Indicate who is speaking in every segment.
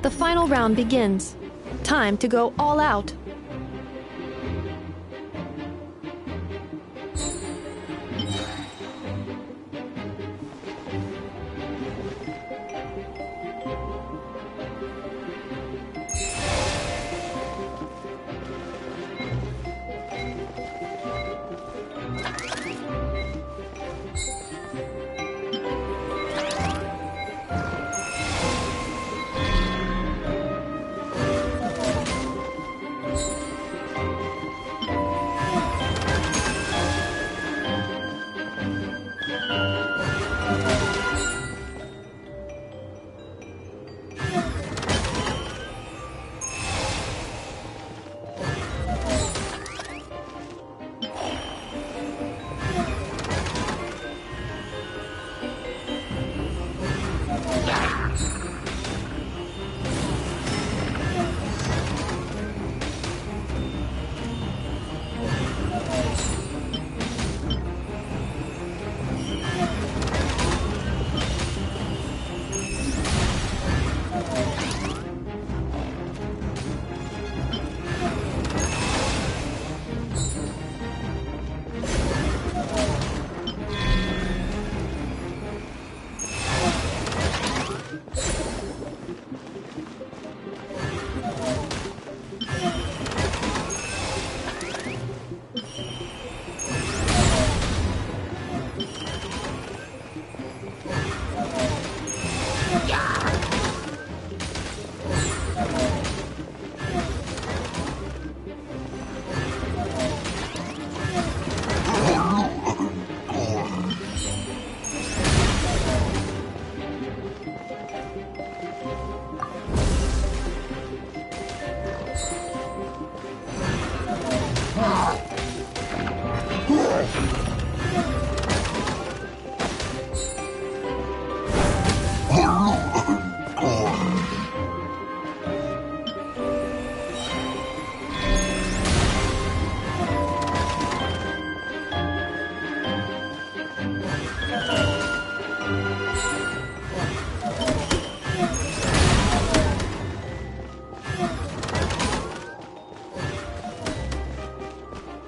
Speaker 1: The final round begins. Time to go all out.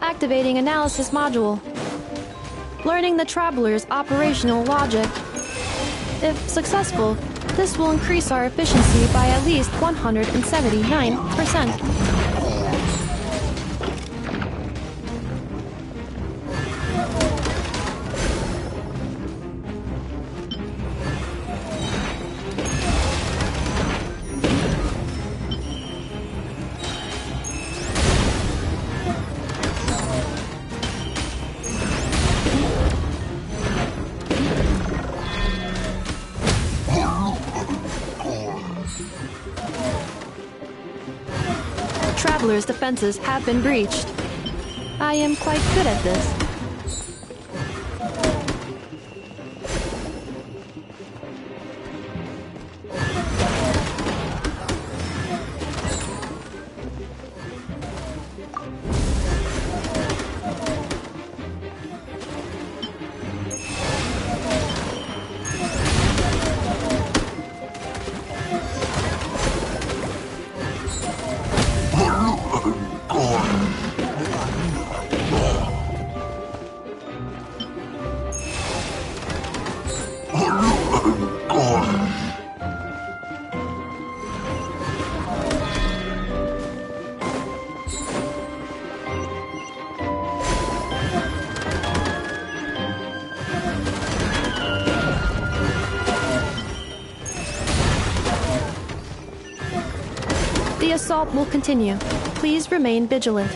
Speaker 1: Activating analysis module. Learning the traveler's operational logic. If successful, this will increase our efficiency by at least 179%. Traveler's defenses have been breached. I am quite good at this. The assault will continue. Please remain vigilant.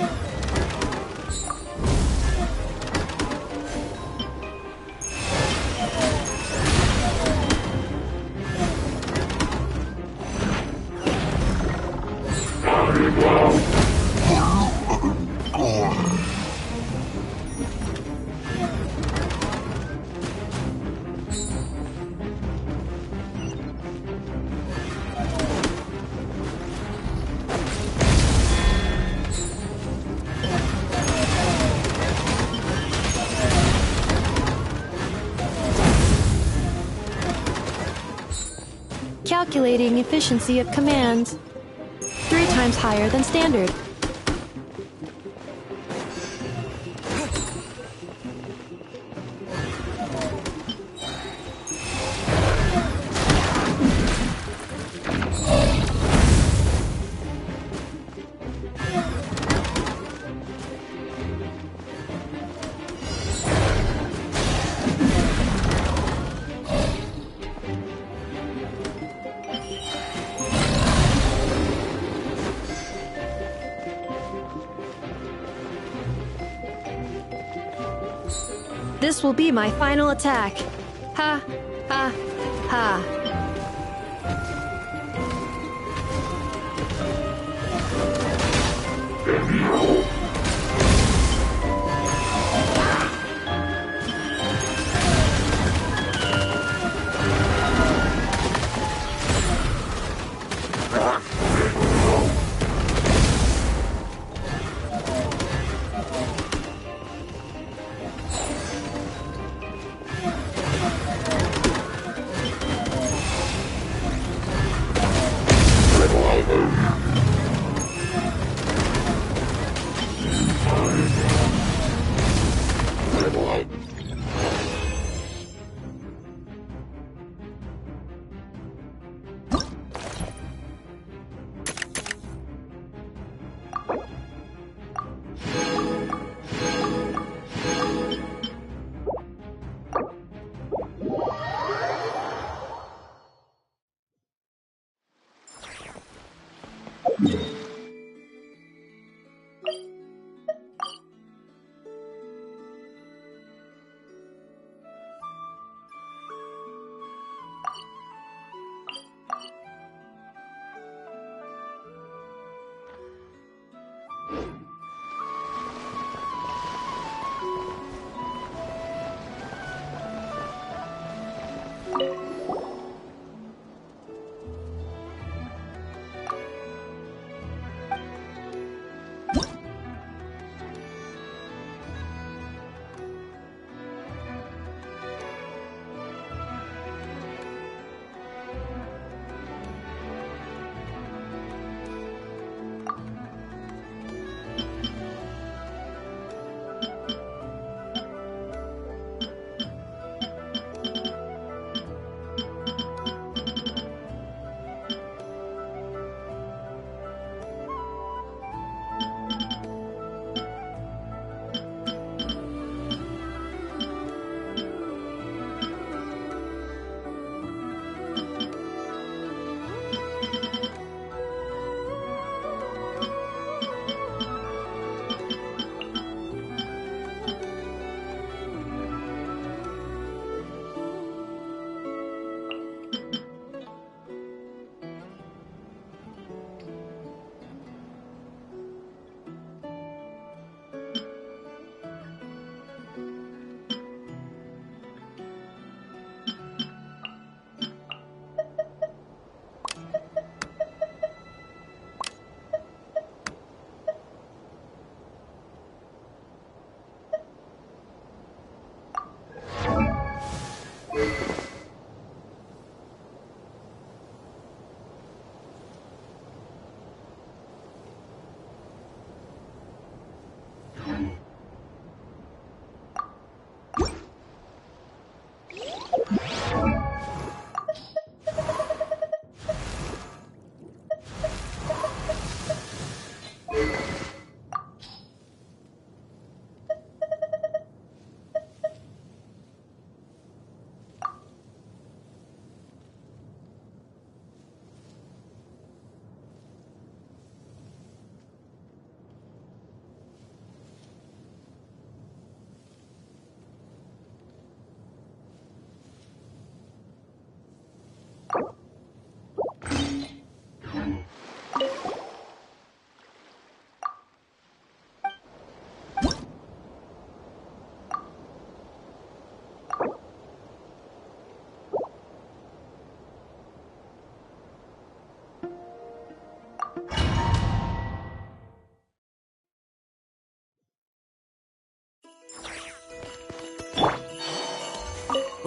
Speaker 1: Calculating efficiency of commands. 3 times higher than standard. This will be my final attack. Ha, ha, ha.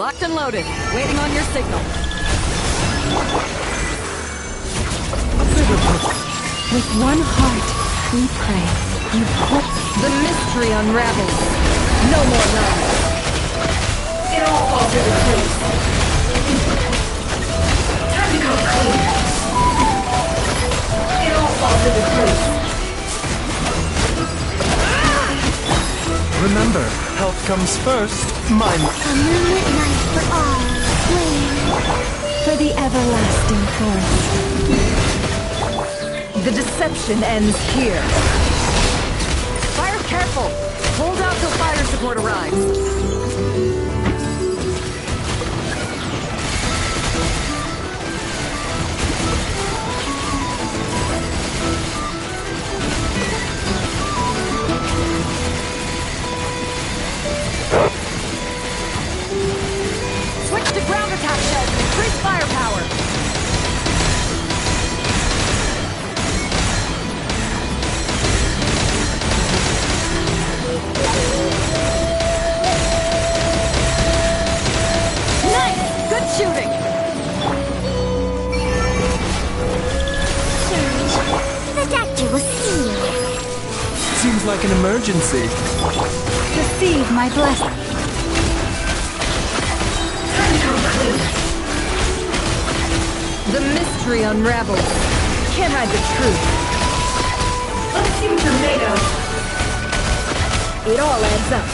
Speaker 2: Locked and loaded. Waiting on your signal.
Speaker 1: With one heart, we pray. You put
Speaker 2: The mystery unravels. No more lies.
Speaker 3: It all falls into place. Time to go clean. It all falls into place.
Speaker 4: Remember, health comes first. Mine.
Speaker 5: A moonlit night for all, flame.
Speaker 1: for the everlasting forest.
Speaker 2: The deception ends here. Fire careful! Hold out till fire support arrives. Switch to ground attack shells and increase firepower. Nice! Good shooting!
Speaker 5: The doctor will see you.
Speaker 4: Seems like an emergency.
Speaker 1: Receive my blessing.
Speaker 2: The mystery unravels. Can't hide the truth.
Speaker 3: Let's see what you're made of.
Speaker 2: It all adds up.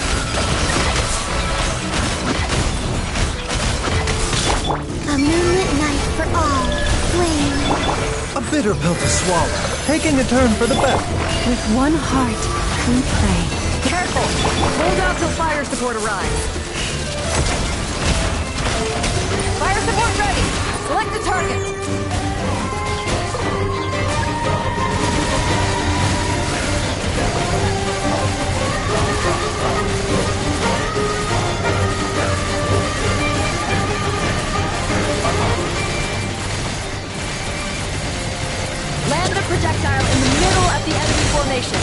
Speaker 5: A moonlit night for all, flame.
Speaker 4: A bitter pill to swallow. Taking a turn for the better.
Speaker 1: With one heart, we pray.
Speaker 2: Careful! Hold out till fire support arrives. Fire support ready! Select the target! Land the projectile in the middle of the enemy formation.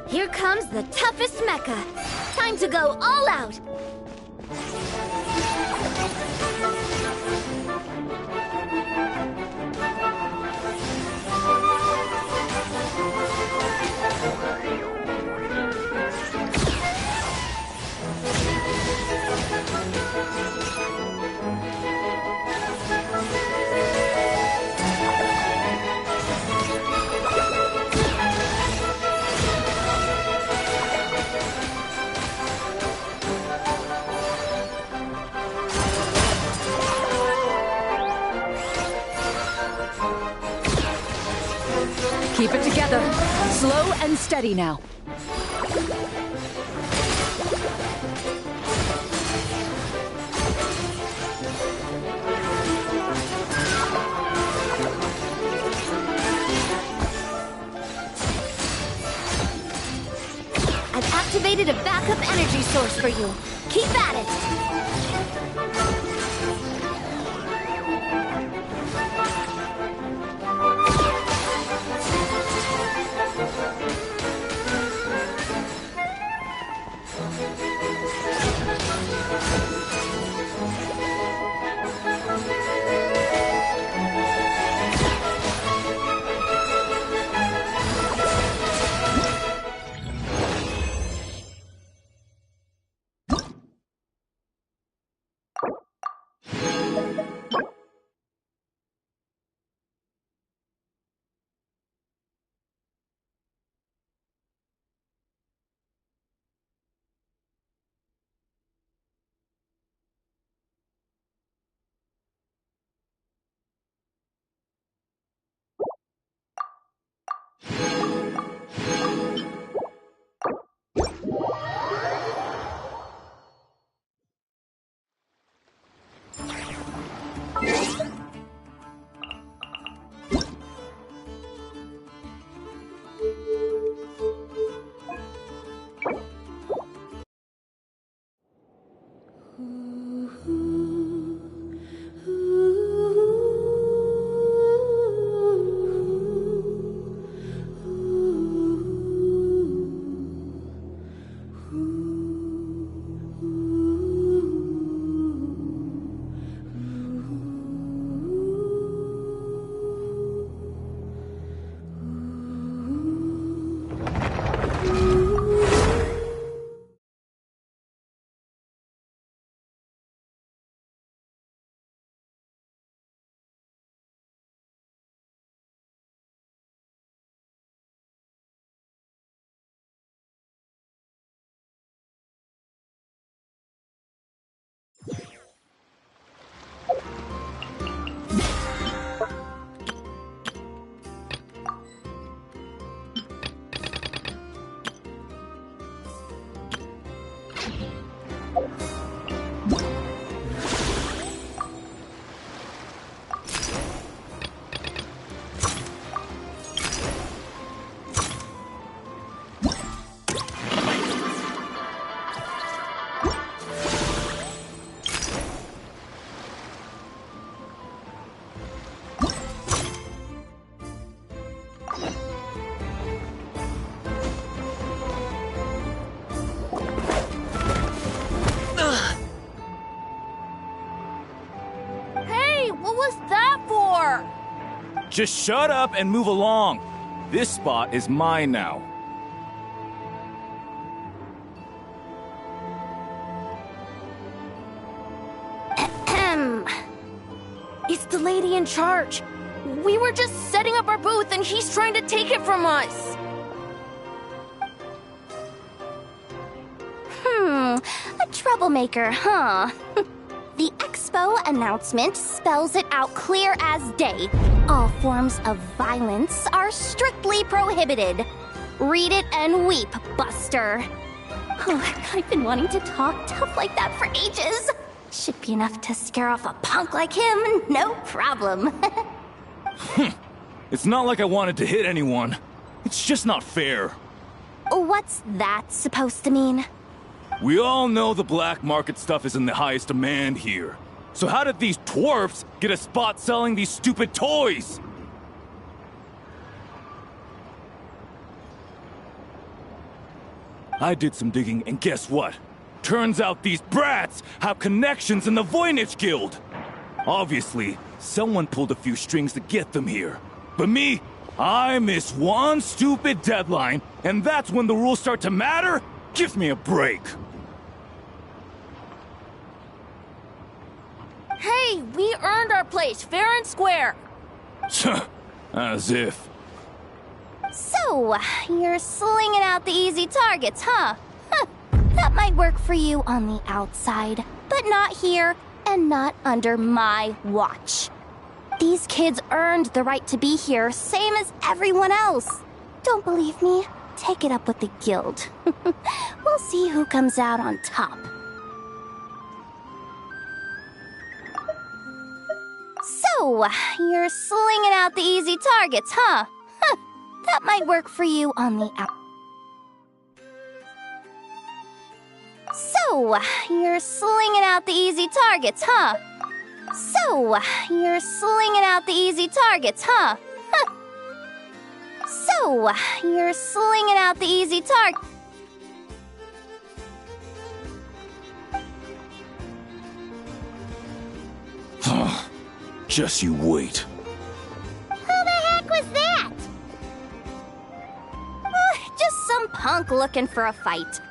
Speaker 5: Here comes the toughest mecha. Time to go all out.
Speaker 2: Keep it together. Slow and steady now.
Speaker 5: created a backup energy source for you. Keep at it!
Speaker 6: Just shut up and move along. This spot is mine now.
Speaker 5: Ahem. It's the lady in charge. We were just setting up our booth and he's trying to take it from us. A troublemaker, huh? The expo announcement spells it out clear as day. All forms of violence are strictly prohibited. Read it and weep, Buster. Oh, I've been wanting to talk tough like that for ages. Should be enough to scare off a punk like him, no problem.
Speaker 6: It's not like I wanted to hit anyone. It's just not fair.
Speaker 5: What's that supposed to mean?
Speaker 6: We all know the black market stuff is in the highest demand here. So how did these dwarfs get a spot selling these stupid toys? I did some digging, and guess what? Turns out these brats have connections in the Voynich Guild. Obviously, someone pulled a few strings to get them here. But me, I miss one stupid deadline, and that's when the rules start to matter? Give me a break.
Speaker 5: Hey, we earned our place fair and square.
Speaker 6: As if.
Speaker 5: So, you're slinging out the easy targets, huh? That might work for you on the outside, but not here and not under my watch. These kids earned the right to be here, same as everyone else. Don't believe me? Take it up with the guild. We'll see who comes out on top. So, you're slinging out the easy targets, huh? That might work for you on the out. So, you're slinging out the easy targets, huh? So, you're slinging out the easy targets, huh? So, you're slinging out the easy targets.
Speaker 6: Just you wait.
Speaker 5: Who the heck was that? Just some punk looking for a fight.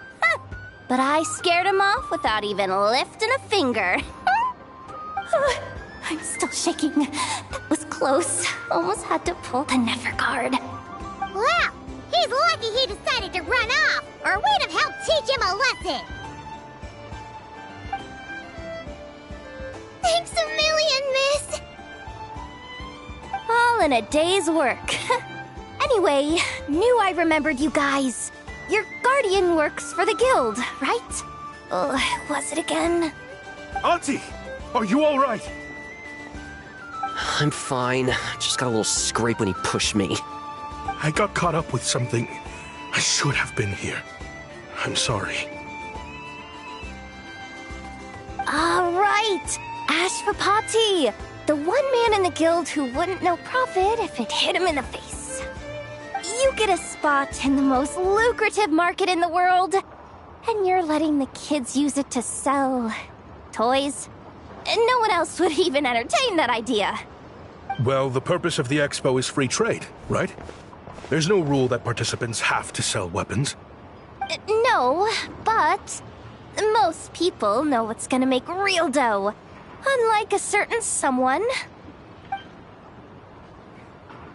Speaker 5: But I scared him off without even lifting a finger. I'm still shaking. That was close. Almost had to pull the never guard.
Speaker 7: Well, he's lucky he decided to run off, or we'd have helped teach him a lesson. Thanks a million, miss.
Speaker 5: All in a day's work. Anyway, knew I remembered you guys. Your guardian works for the guild, right? Was it again?
Speaker 4: Auntie, are you all right?
Speaker 8: I'm fine. Just got a little scrape when he pushed me.
Speaker 9: I got caught up with something. I should have been here. I'm sorry.
Speaker 5: Right! Ashvapati! The one man in the guild who wouldn't know profit if it hit him in the face. You get a spot in the most lucrative market in the world, and you're letting the kids use it to sell toys. And no one else would even entertain that idea.
Speaker 9: Well, the purpose of the expo is free trade, right? There's no rule that participants have to sell weapons.
Speaker 5: No, but most people know what's gonna make real dough. Unlike a certain someone.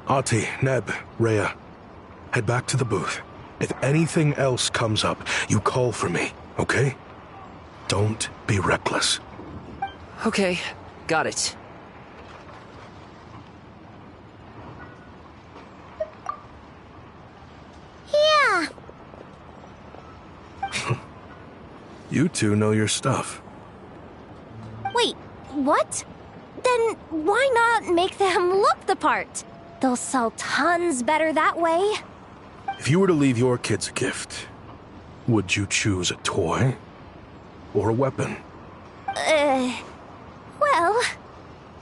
Speaker 9: Ati, Neb, Rhea, head back to the booth. If anything else comes up, you call for me, okay? Don't be reckless.
Speaker 8: Okay, got it.
Speaker 7: Yeah.
Speaker 9: You two know your stuff.
Speaker 5: Wait, what? Then why not make them look the part? They'll sell tons better that way.
Speaker 9: If you were to leave your kids a gift, would you choose a toy or a weapon?
Speaker 5: Well...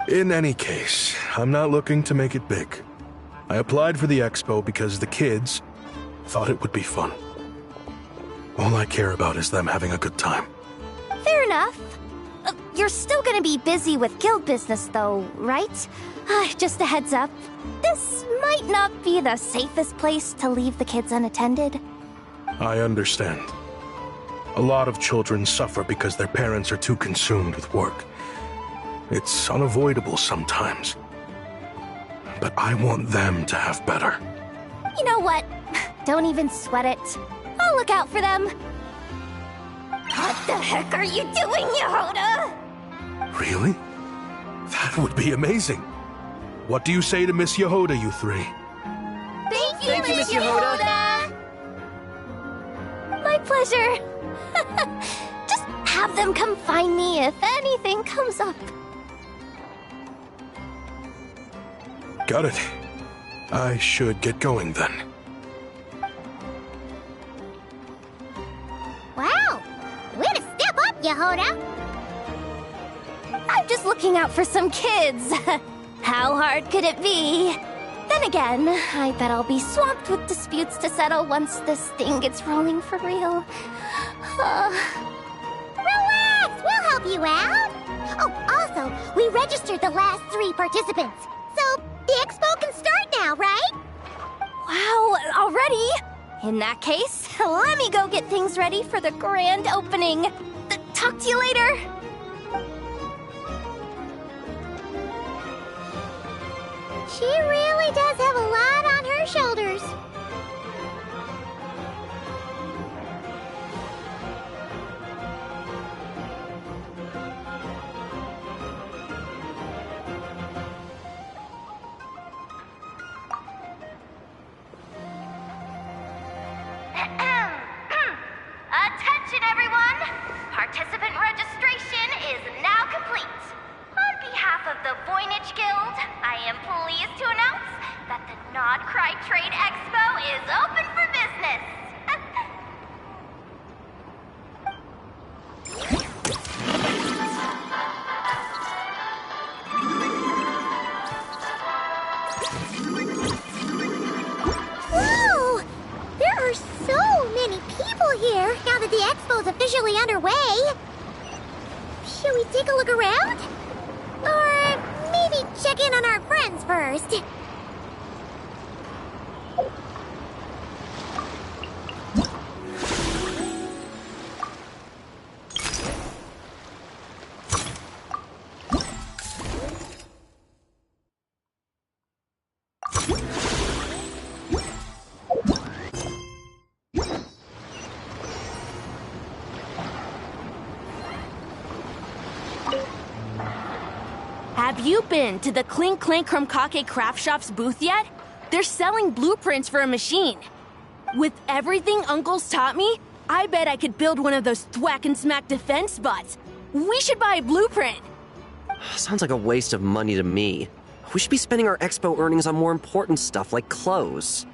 Speaker 9: In any case, I'm not looking to make it big. I applied for the expo because the kids thought it would be fun. All I care about is them having a good time.
Speaker 5: Fair enough. You're still gonna be busy with guild business though, right? Just a heads up. This might not be the safest place to leave the kids unattended.
Speaker 9: I understand. A lot of children suffer because their parents are too consumed with work. It's unavoidable sometimes. But I want them to have better.
Speaker 5: You know what? Don't even sweat it. I'll look out for them. What the heck are you doing, Yehoda?
Speaker 9: Really? That would be amazing. What do you say to Miss Yehoda, you three?
Speaker 5: Thank you, Miss Yehoda. My pleasure. Just have them come find me if anything comes up.
Speaker 9: Got it. I should get going then.
Speaker 7: Wow. Way to step up, Yehoda.
Speaker 5: I'm just looking out for some kids. How hard could it be? Then again, I bet I'll be swamped with disputes to settle once this thing gets rolling for real.
Speaker 7: Relax, we'll help you out. Oh, also, we registered the last 3 participants. So, the expo can start now, right?
Speaker 5: Wow, already? In that case, let me go get things ready for the grand opening. Talk to you later.
Speaker 7: She really does have a lot on her shoulders.
Speaker 5: Attention, everyone! Participant registration is now complete. On behalf of the Voynich Guild, I am pleased to announce that the Nod Cry Trade Expo is open for business.
Speaker 7: officially underway. Should we take a look around? Or maybe check in on our friends first?
Speaker 10: Have you been to the Clink Clank Krumkake Craft Shop's booth yet? They're selling blueprints for a machine. With everything Uncle's taught me, I bet I could build one of those thwack and smack defense bots. We should buy a blueprint.
Speaker 8: Sounds like a waste of money to me. We should be spending our expo earnings on more important stuff like clothes.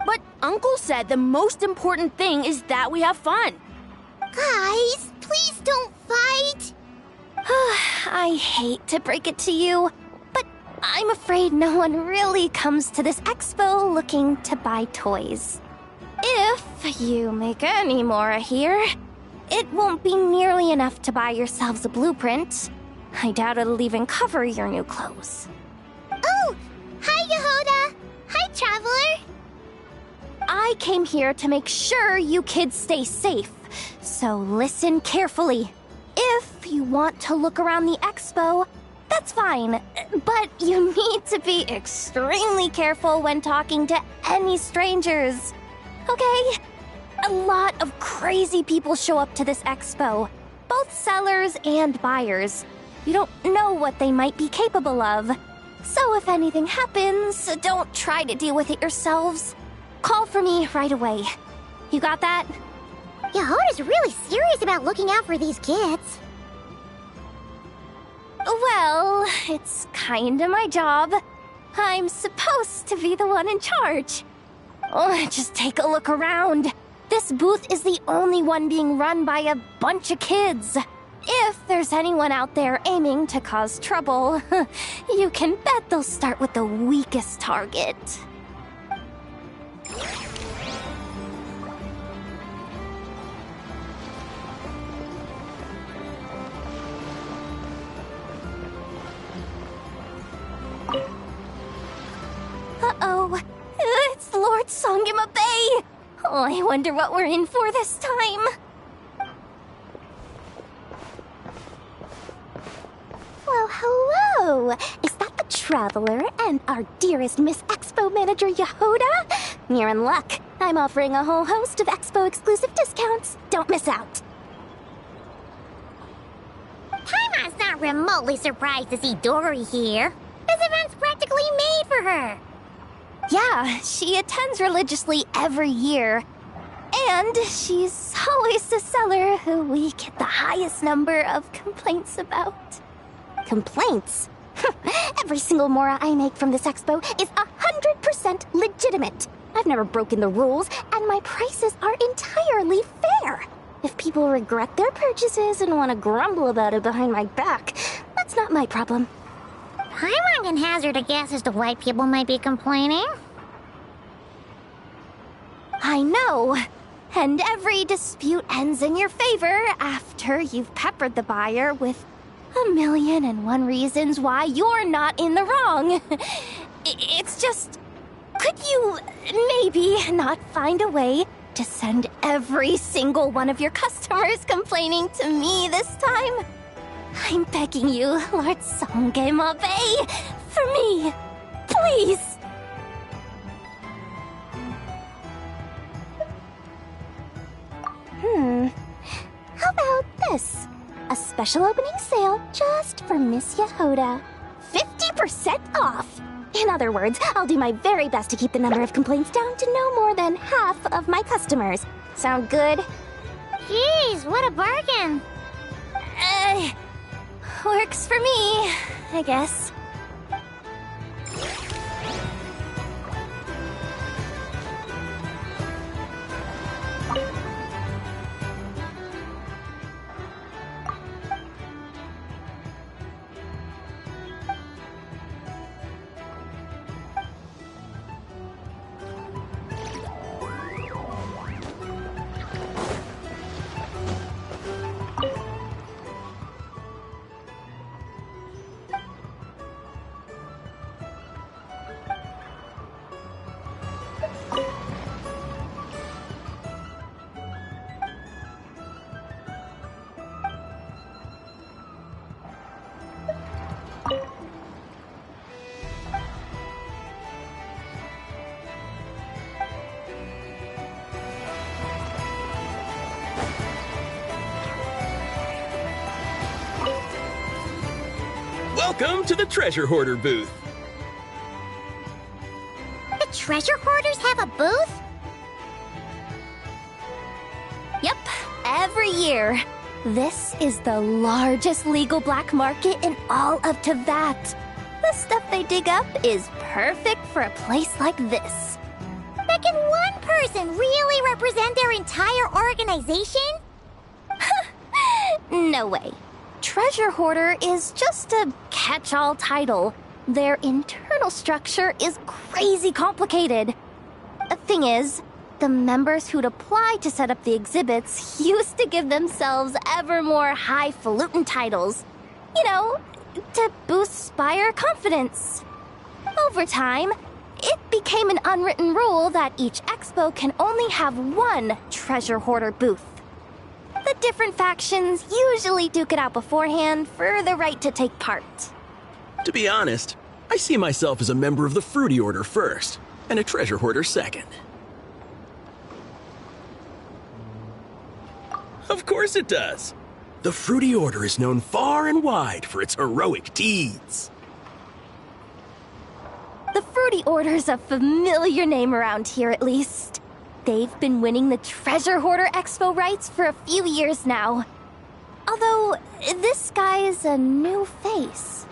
Speaker 10: But Uncle said the most important thing is that we have fun.
Speaker 7: Guys, please don't fight.
Speaker 5: I hate to break it to you, but I'm afraid no one really comes to this expo looking to buy toys. If you make any more here, it won't be nearly enough to buy yourselves a blueprint. I doubt it'll even cover your new clothes.
Speaker 7: Oh, hi, Yehoda. Hi, Traveler.
Speaker 5: I came here to make sure you kids stay safe, so listen carefully. If you want to look around the expo, that's fine, but you need to be extremely careful when talking to any strangers, okay? A lot of crazy people show up to this expo, both sellers and buyers. You don't know what they might be capable of. So if anything happens, don't try to deal with it yourselves. Call for me right away. You got that?
Speaker 7: Yehoda's really serious about looking out for these kids.
Speaker 5: Well, it's kinda my job. I'm supposed to be the one in charge. Oh, just take a look around. This booth is the only one being run by a bunch of kids. If there's anyone out there aiming to cause trouble, you can bet they'll start with the weakest target. Uh-oh. It's Lord Songima Bay! Oh, I wonder what we're in for this time. Well, hello! Is that the Traveler and our dearest Miss Expo Manager Yehoda? You're in luck. I'm offering a whole host of Expo-exclusive discounts. Don't miss out.
Speaker 7: Paimon's not remotely surprised to see Dory here. This event's practically made for her.
Speaker 5: Yeah, she attends religiously every year. And she's always the seller who we get the highest number of complaints about. Complaints? Every single mora I make from this expo is 100% legitimate. I've never broken the rules, and my prices are entirely fair. If people regret their purchases and want to grumble about it behind my back, that's not my problem.
Speaker 7: Paimon can hazard a guess as to why people might be complaining.
Speaker 5: I know. And every dispute ends in your favor after you've peppered the buyer with 1,000,001 reasons why you're not in the wrong. It's just... Could you maybe not find a way to send every single one of your customers complaining to me this time? I'm begging you, Lord Songema Bay, for me, please! How about this? A special opening sale just for Miss Yehoda. 50% off! In other words, I'll do my very best to keep the number of complaints down to no more than half of my customers. Sound good?
Speaker 7: Jeez, what a bargain.
Speaker 5: Works for me, I guess.
Speaker 11: Welcome to the Treasure Hoarder booth.
Speaker 7: The treasure hoarders have a booth?
Speaker 5: Yep, every year. This is the largest legal black market in all of Teyvat. The stuff they dig up is perfect for a place like this.
Speaker 7: But can one person really represent their entire organization?
Speaker 5: No way. Treasure Hoarder is just a catch-all title. Their internal structure is crazy complicated. The thing is, the members who'd apply to set up the exhibits used to give themselves ever more highfalutin titles. You know, to boost Spire confidence. Over time, it became an unwritten rule that each expo can only have one Treasure Hoarder booth. The different factions usually duke it out beforehand for the right to take part.
Speaker 11: To be honest, I see myself as a member of the Fruity Order first, and a Treasure Hoarder second. Of course it does. The Fruity Order is known far and wide for its heroic deeds.
Speaker 5: The Fruity Order's a familiar name around here, at least. They've been winning the Treasure Hoarder Expo rights for a few years now. Although, this guy's a new face.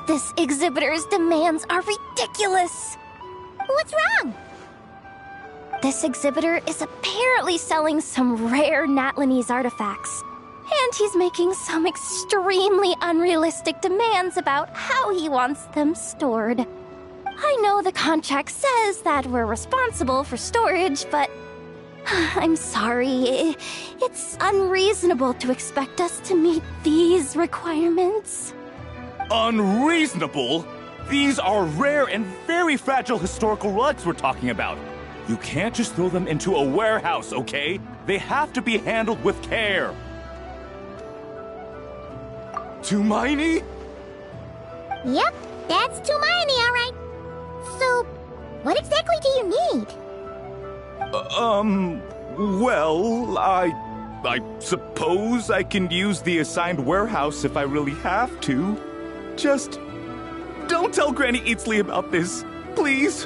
Speaker 5: This exhibitor's demands are ridiculous.
Speaker 7: What's wrong?
Speaker 5: This exhibitor is apparently selling some rare Natlanese artifacts. And he's making some extremely unrealistic demands about how he wants them stored. I know the contract says that we're responsible for storage, but I'm sorry. It's unreasonable to expect us to meet these requirements.
Speaker 6: Unreasonable? These are rare and very fragile historical relics we're talking about. You can't just throw them into a warehouse, okay? They have to be handled with care. Tumaini?
Speaker 7: Yep, that's Tumaini, all right. So, what exactly do you need?
Speaker 6: Well, I suppose I can use the assigned warehouse if I really have to. Just don't tell Granny Eatsley about this, please.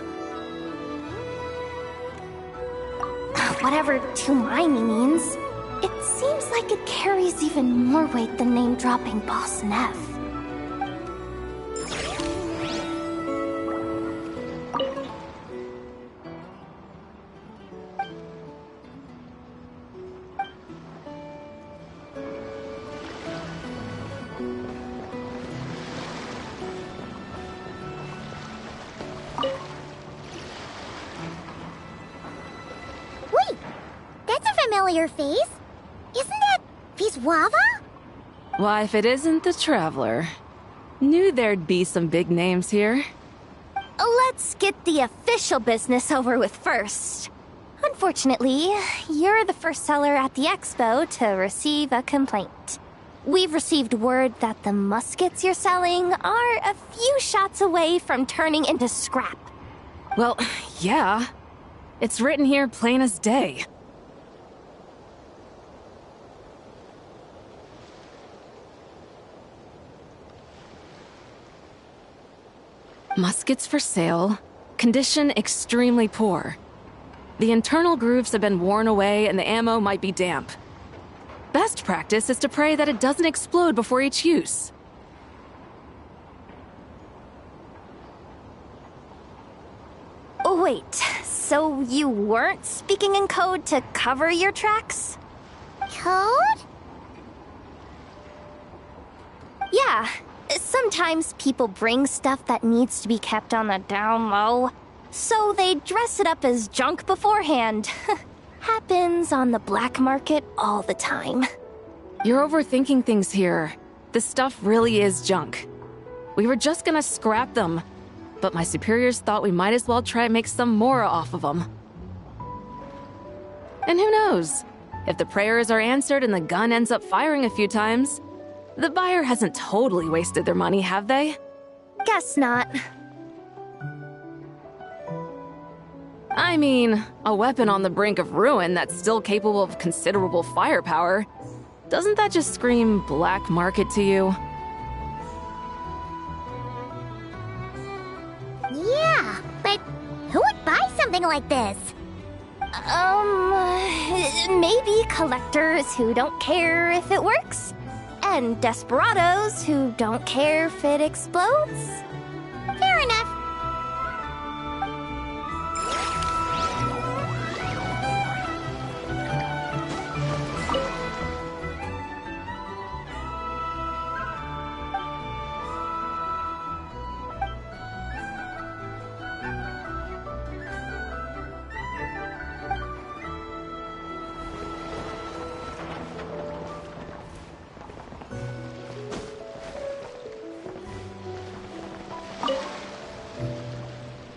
Speaker 5: Whatever Tumaini means, it seems like it carries even more weight than name-dropping Boss Neff.
Speaker 7: Familiar face? Isn't that Viswava?
Speaker 2: Why, if it isn't the Traveler. Knew there'd be some big names here.
Speaker 5: Let's get the official business over with first. Unfortunately, you're the first seller at the expo to receive a complaint. We've received word that the muskets you're selling are a few shots away from turning into scrap.
Speaker 2: Well, yeah. It's written here plain as day. Muskets for sale. Condition extremely poor. The internal grooves have been worn away and the ammo might be damp. Best practice is to pray that it doesn't explode before each use.
Speaker 5: Oh, wait, so you weren't speaking in code to cover your tracks?
Speaker 7: Code?
Speaker 5: Yeah. Sometimes people bring stuff that needs to be kept on the down low, so they dress it up as junk beforehand. Happens on the black market all the time.
Speaker 2: You're overthinking things here. This stuff really is junk. We were just gonna scrap them, but my superiors thought we might as well try and make some more off of them. And who knows? If the prayers are answered and the gun ends up firing a few times, The buyer hasn't totally wasted their money, have they?
Speaker 5: Guess not.
Speaker 2: I mean, a weapon on the brink of ruin that's still capable of considerable firepower. Doesn't that just scream black market to you?
Speaker 7: Yeah, but who would buy something like this?
Speaker 5: Maybe collectors who don't care if it works, and desperados who don't care if it explodes.
Speaker 7: Fair enough.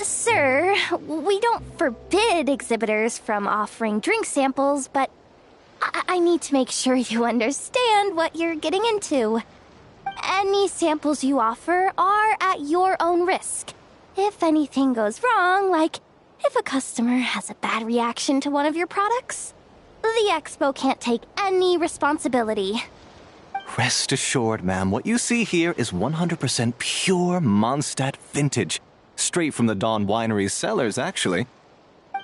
Speaker 5: Sir, we don't forbid exhibitors from offering drink samples, but I need to make sure you understand what you're getting into. Any samples you offer are at your own risk. If anything goes wrong, like if a customer has a bad reaction to one of your products, the expo can't take any responsibility.
Speaker 12: Rest assured, ma'am, what you see here is 100% pure Mondstadt vintage. Straight from the Dawn Winery's cellars, actually.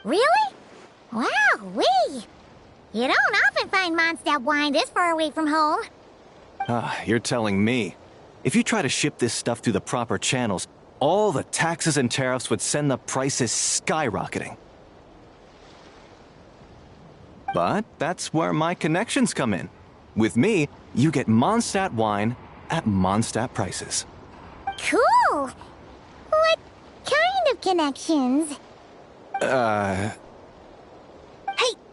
Speaker 7: Really? Wow-wee! You don't often find Mondstadt wine this far away from home.
Speaker 12: Ah, you're telling me. If you try to ship this stuff through the proper channels, all the taxes and tariffs would send the prices skyrocketing. But that's where my connections come in. With me, you get Mondstadt wine at Mondstadt prices.
Speaker 7: Cool! What kind of connections?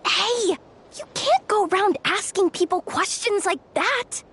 Speaker 5: Hey! You can't go around asking people questions like that!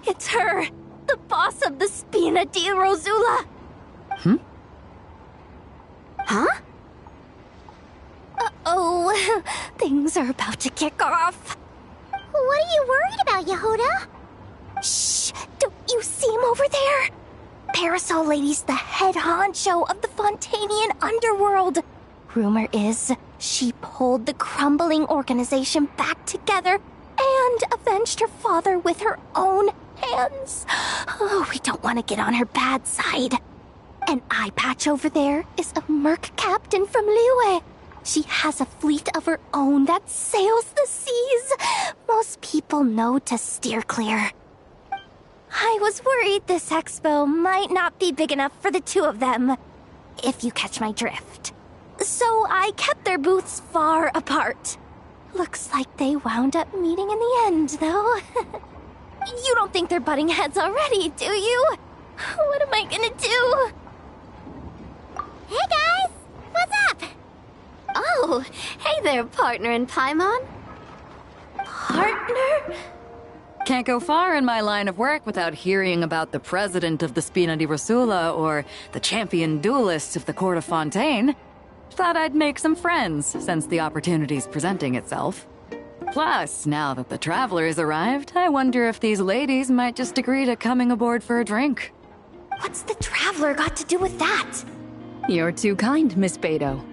Speaker 5: It's her! The boss of the Spina di Rosula! Huh? Uh-oh, things are about to kick off.
Speaker 7: What are you worried about, Yehuda?
Speaker 5: Shh! Don't you see him over there? Parasol Lady's the head honcho of the Fontanian underworld. Rumor is she pulled the crumbling organization back together and avenged her father with her own hands. Oh, we don't want to get on her bad side. An eye patch over there is a merc captain from Liyue. She has a fleet of her own that sails the seas. Most people know to steer clear. I was worried this expo might not be big enough for the two of them, if you catch my drift. So I kept their booths far apart. Looks like they wound up meeting in the end, though. You don't think they're butting heads already, do you? What am I gonna do?
Speaker 7: Hey guys! What's up? Oh, hey there, partner in Paimon.
Speaker 10: Partner?
Speaker 13: Can't go far in my line of work without hearing about the president of the Spina di Rosula or the champion duelist of the court of Fontaine. Thought I'd make some friends since the opportunity's presenting itself. Plus, now that the travelers arrived, I wonder if these ladies might just agree to coming aboard for a drink.
Speaker 7: What's the traveler got to do with that?
Speaker 13: You're too kind, Miss Beto.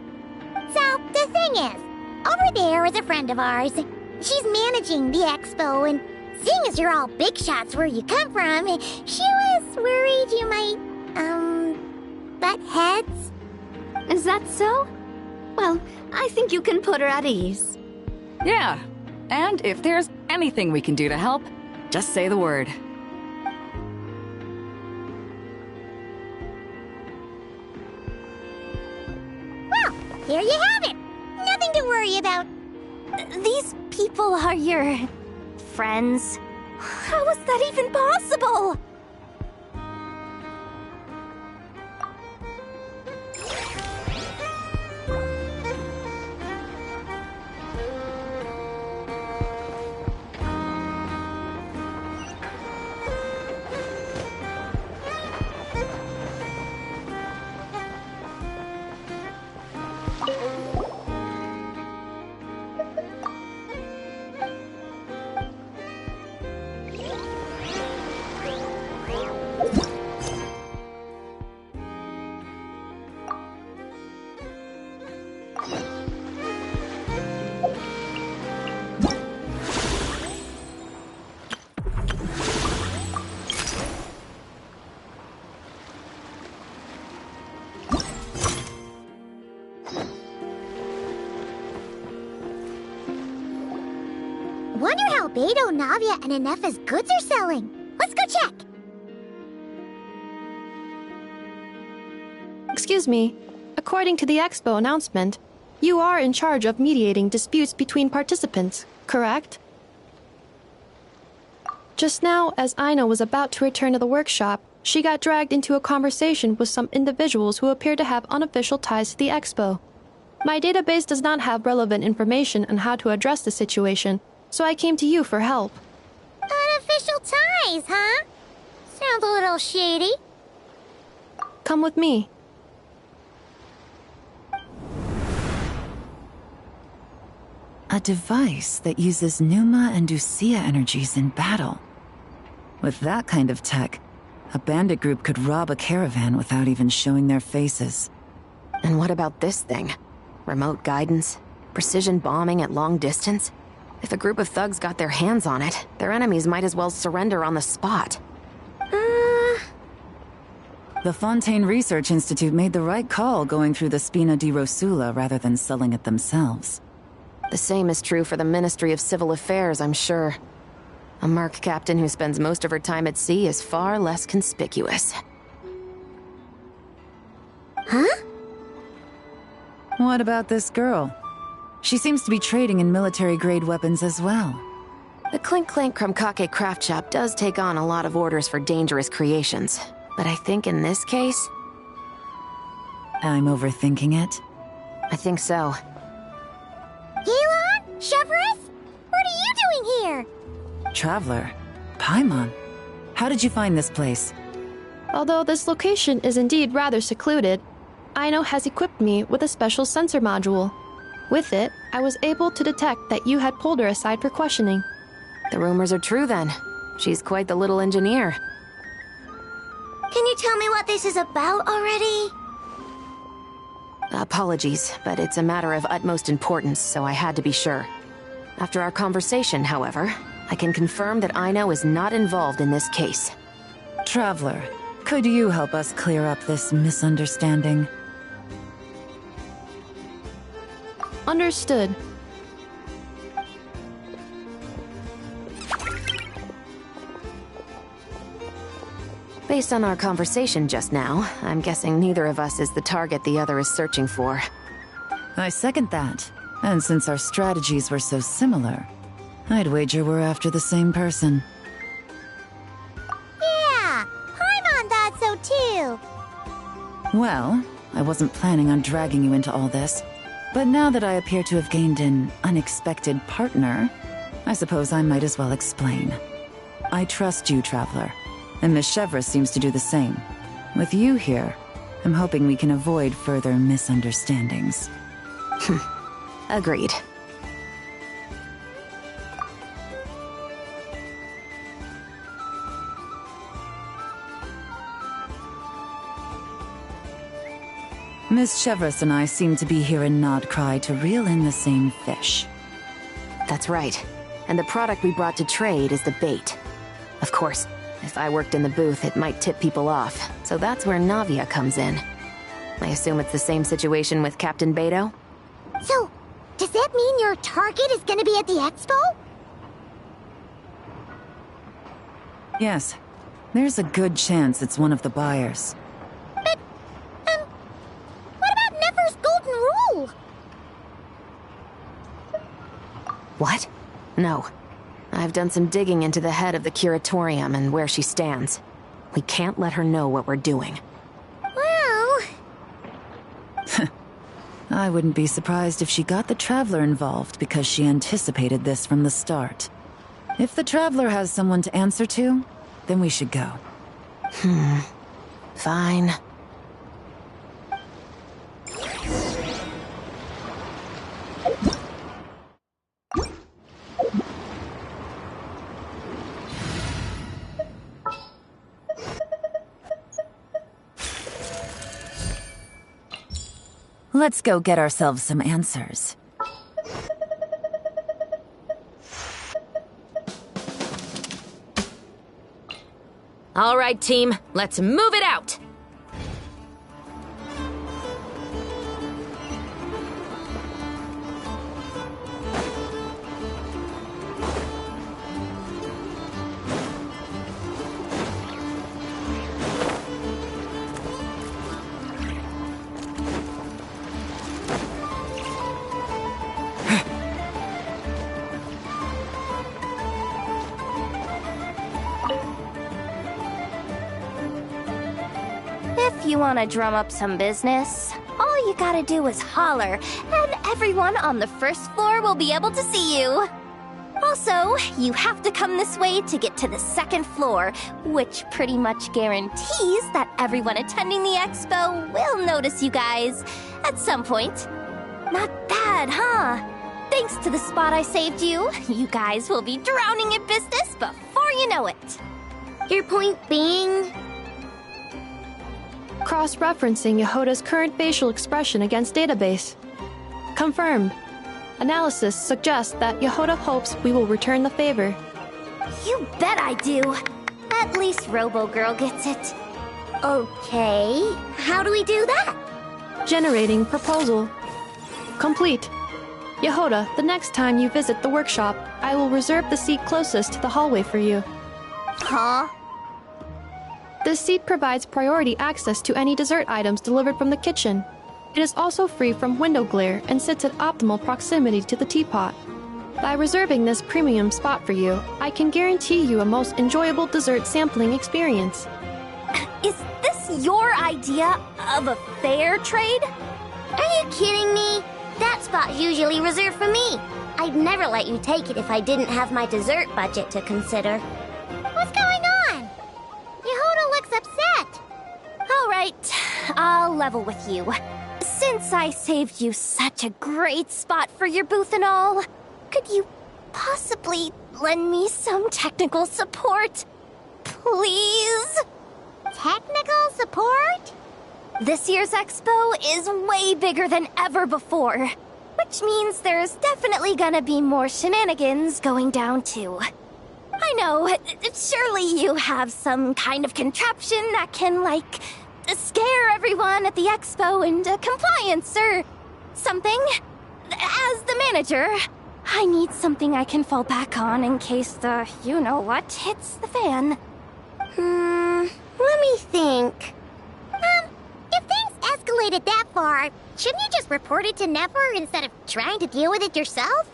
Speaker 7: So, the thing is, over there is a friend of ours. She's managing the expo, and seeing as you're all big shots where you come from, she was worried you might, butt heads.
Speaker 10: Is that so? Well, I think you can put her at ease.
Speaker 13: Yeah, and if there's anything we can do to help, just say the word.
Speaker 7: Well, here you have it. Nothing to worry about.
Speaker 10: These people are your... friends? How is that even possible?
Speaker 7: Wonder how Beto, Navia, and Inefa's goods are selling. Let's go check.
Speaker 1: Excuse me. According to the expo announcement, you are in charge of mediating disputes between participants, correct? Just now, as Aino was about to return to the workshop, she got dragged into a conversation with some individuals who appear to have unofficial ties to the expo. My database does not have relevant information on how to address the situation, so I came to you for help.
Speaker 7: Unofficial ties, huh? Sounds a little shady.
Speaker 1: Come with me.
Speaker 14: A device that uses Pneuma and Usia energies in battle. With that kind of tech, a bandit group could rob a caravan without even showing their faces.
Speaker 2: And what about this thing? Remote guidance? Precision bombing at long distance? If a group of thugs got their hands on it, their enemies might as well surrender on the spot.
Speaker 14: The Fontaine Research Institute made the right call going through the Spina di Rosula rather than selling it themselves.
Speaker 2: The same is true for the Ministry of Civil Affairs, I'm sure. A merc captain who spends most of her time at sea is far less conspicuous.
Speaker 7: Huh?
Speaker 14: What about this girl? She seems to be trading in military-grade weapons as well.
Speaker 2: The Clink Clank Krumkake craft shop does take on a lot of orders for dangerous creations. But I think in this case...
Speaker 14: I'm overthinking it?
Speaker 2: I think so.
Speaker 7: Elon? Chevrolet? What are you doing here?
Speaker 14: Traveler. Paimon. How did you find this place?
Speaker 1: Although this location is indeed rather secluded, Aino has equipped me with a special sensor module. With it, I was able to detect that you had pulled her aside for questioning.
Speaker 2: The rumors are true then. She's quite the little engineer.
Speaker 7: Can you tell me what this is about already?
Speaker 2: Apologies, but it's a matter of utmost importance, so I had to be sure. After our conversation, however, I can confirm that Aino is not involved in this case.
Speaker 14: Traveler, could you help us clear up this misunderstanding?
Speaker 1: Understood.
Speaker 2: Based on our conversation just now, I'm guessing neither of us is the target the other is searching for.
Speaker 14: I second that. And since our strategies were so similar, I'd wager we're after the same person.
Speaker 7: Yeah, Paimon thought so too.
Speaker 14: Well, I wasn't planning on dragging you into all this. But now that I appear to have gained an unexpected partner, I suppose I might as well explain. I trust you, Traveler, and Miss Chevres seems to do the same. With you here, I'm hoping we can avoid further misunderstandings.
Speaker 2: Agreed.
Speaker 14: Miss Chevres and I seem to be here in Nodcry to reel in the same fish.
Speaker 2: That's right. And the product we brought to trade is the bait. Of course, if I worked in the booth, it might tip people off, so that's where Navia comes in. I assume it's the same situation with Captain Beto?
Speaker 7: So, does that mean your target is gonna be at the expo?
Speaker 14: Yes. There's a good chance it's one of the buyers.
Speaker 7: But, what about Nefer's golden rule?
Speaker 2: What? No. I've done some digging into the head of the curatorium and where she stands. We can't let her know what we're doing.
Speaker 7: Well...
Speaker 14: I wouldn't be surprised if she got the Traveler involved because she anticipated this from the start. If the Traveler has someone to answer to, then we should go.
Speaker 2: Fine.
Speaker 14: Let's go get ourselves some answers.
Speaker 10: All right, team, let's move it out!
Speaker 5: If you want to drum up some business, all you gotta do is holler, and everyone on the first floor will be able to see you. Also, you have to come this way to get to the second floor, which pretty much guarantees that everyone attending the expo will notice you guys at some point. Not bad, huh? Thanks to the spot I saved you, you guys will be drowning in business before you know it.
Speaker 7: Your point being...
Speaker 1: Cross-referencing Yehoda's current facial expression against database. Confirmed. Analysis suggests that Yehoda hopes we will return the favor.
Speaker 5: You bet I do. At least Robo-Girl gets it.
Speaker 7: Okay, how do we do that?
Speaker 1: Generating proposal. Complete. Yehoda, the next time you visit the workshop, I will reserve the seat closest to the hallway for you.
Speaker 5: Huh?
Speaker 1: This seat provides priority access to any dessert items delivered from the kitchen. It is also free from window glare and sits at optimal proximity to the teapot. By reserving this premium spot for you, I can guarantee you a most enjoyable dessert sampling experience.
Speaker 5: Is this your idea of a fair trade?
Speaker 7: Are you kidding me? That spot's usually reserved for me. I'd never let you take it if I didn't have my dessert budget to consider. What's going on? Yehoda looks upset.
Speaker 5: All right, I'll level with you. Since I saved you such a great spot for your booth and all, could you possibly lend me some technical support? Please?
Speaker 7: Technical support?
Speaker 5: This year's expo is way bigger than ever before, which means there's definitely gonna be more shenanigans going down too. I know, surely you have some kind of contraption that can, like, scare everyone at the expo into compliance or something. As the manager, I need something I can fall back on in case the you-know-what hits the fan.
Speaker 7: Let me think. If things escalated that far, shouldn't you just report it to Nefer instead of trying to deal with it yourself?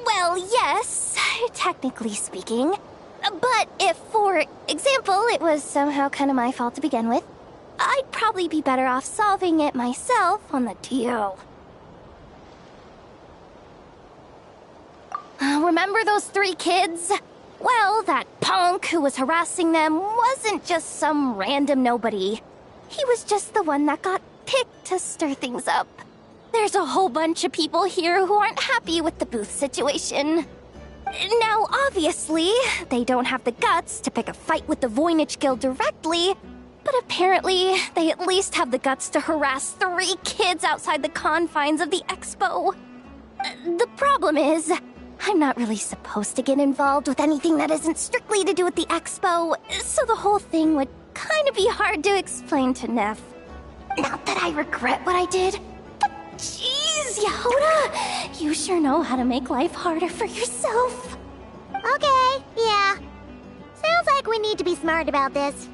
Speaker 5: Well, yes, technically speaking. But if, for example, it was somehow kind of my fault to begin with, I'd probably be better off solving it myself on the DL. Remember those 3 kids? Well, that punk who was harassing them wasn't just some random nobody. He was just the one that got picked to stir things up. There's a whole bunch of people here who aren't happy with the booth situation. Now, obviously, they don't have the guts to pick a fight with the Voynich Guild directly, but apparently, they at least have the guts to harass 3 kids outside the confines of the expo. The problem is, I'm not really supposed to get involved with anything that isn't strictly to do with the expo, so the whole thing would kind of be hard to explain to Neff. Not that I regret what I did, but jeez, Yehoda, you sure know how to make life harder for yourself.
Speaker 7: Okay, yeah. Sounds like we need to be smart about this.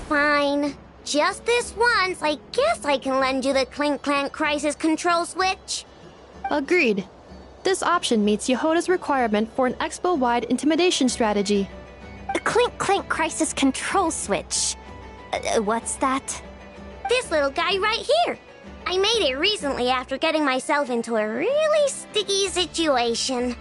Speaker 15: Fine. Just this once, I guess I can lend you the Clink Clank Crisis Control Switch.
Speaker 1: Agreed. This option meets Yehoda's requirement for an expo-wide intimidation strategy.
Speaker 5: A Clink Clank Crisis Control Switch. What's that?
Speaker 15: This little guy right here. I made it recently after getting myself into a really sticky situation.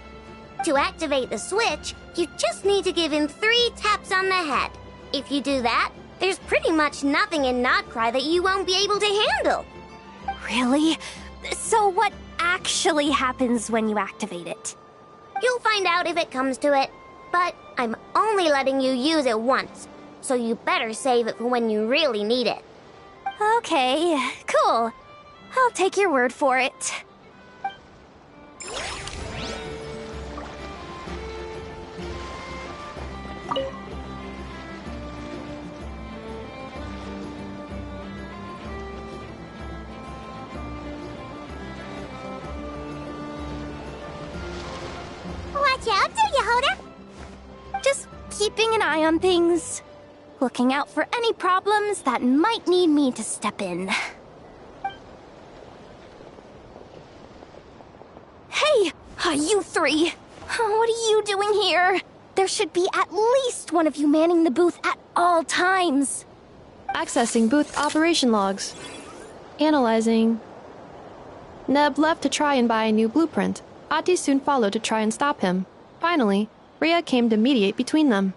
Speaker 15: To activate the switch, you just need to give him 3 taps on the head. If you do that, there's pretty much nothing in Notcry that you won't be able to handle.
Speaker 5: Really? So what actually happens when you activate it?
Speaker 15: You'll find out if it comes to it, but I'm only letting you use it once, so you better save it for when you really need it.
Speaker 5: Okay, cool. I'll take your word for it.
Speaker 7: Watch out there, Yehoda!
Speaker 5: Just keeping an eye on things. Looking out for any problems that might need me to step in. Hey! You 3! What are you doing here? There should be at least one of you manning the booth at all times.
Speaker 1: Accessing booth operation logs. Analyzing. Neb left to try and buy a new blueprint. Ati soon followed to try and stop him. Finally, Rhea came to mediate between them.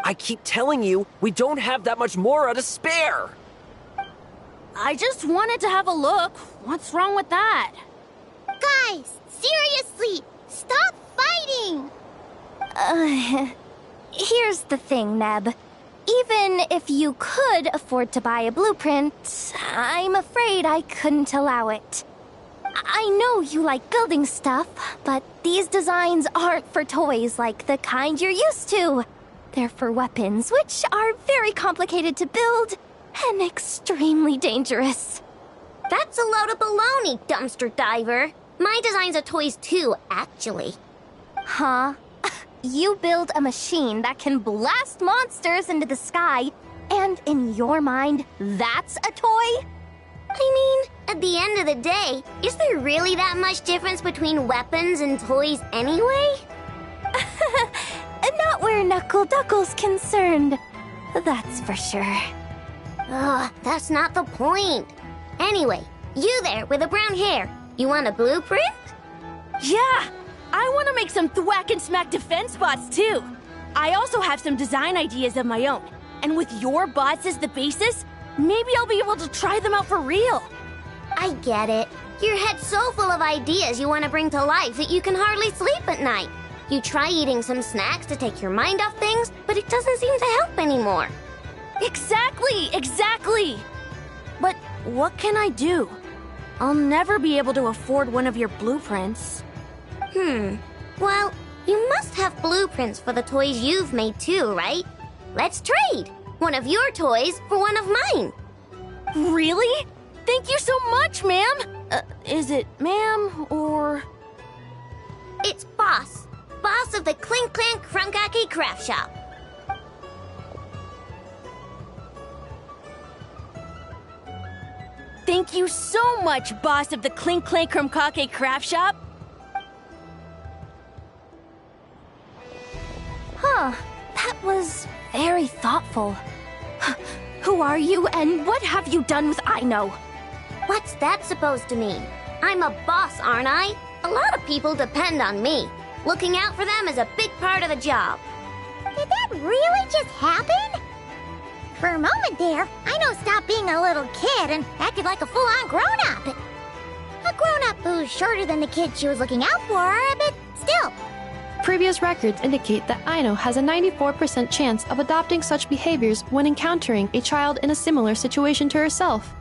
Speaker 8: I keep telling you, we don't have that much Mora to spare!
Speaker 10: I just wanted to have a look. What's wrong with that?
Speaker 7: Guys, seriously, stop fighting!
Speaker 5: Here's the thing, Neb. Even if you could afford to buy a blueprint, I'm afraid I couldn't allow it. I know you like building stuff, but these designs aren't for toys like the kind you're used to. They're for weapons, which are very complicated to build and extremely dangerous.
Speaker 15: That's a load of baloney, dumpster diver. My designs are toys too, actually.
Speaker 5: Huh? You build a machine that can blast monsters into the sky, and in your mind, that's a toy?
Speaker 15: I mean, at the end of the day, is there really that much difference between weapons and toys anyway?
Speaker 5: Not where Knuckle Duckle's concerned. That's for sure.
Speaker 15: Ugh, that's not the point. Anyway, you there with the brown hair, you want a blueprint?
Speaker 10: Yeah! I want to make some thwack and smack defense bots too. I also have some design ideas of my own. And with your bots as the basis, maybe I'll be able to try them out for real.
Speaker 15: I get it. Your head's so full of ideas you want to bring to life that you can hardly sleep at night. You try eating some snacks to take your mind off things, but it doesn't seem to help anymore.
Speaker 10: Exactly! But what can I do? I'll never be able to afford one of your blueprints.
Speaker 15: Well, you must have blueprints for the toys you've made too, right? Let's trade! One of your toys for one of mine.
Speaker 10: Really? Thank you so much, ma'am! Is it ma'am, or...?
Speaker 15: It's Boss. Boss of the Clink Clank Krumkake Craft Shop.
Speaker 10: Thank you so much, boss of the Clink Clank Krumkake Craft Shop.
Speaker 5: Huh, that was very thoughtful. Who are you, and what have you done with Aino?
Speaker 15: What's that supposed to mean? I'm a boss, aren't I? A lot of people depend on me. Looking out for them is a big part of the job.
Speaker 7: Did that really just happen? For a moment there, Aino stopped being a little kid and acted like a full-on grown-up. A grown-up who's shorter than the kid she was looking out for, but still.
Speaker 1: Previous records indicate that Aino has a 94% chance of adopting such behaviors when encountering a child in a similar situation to herself.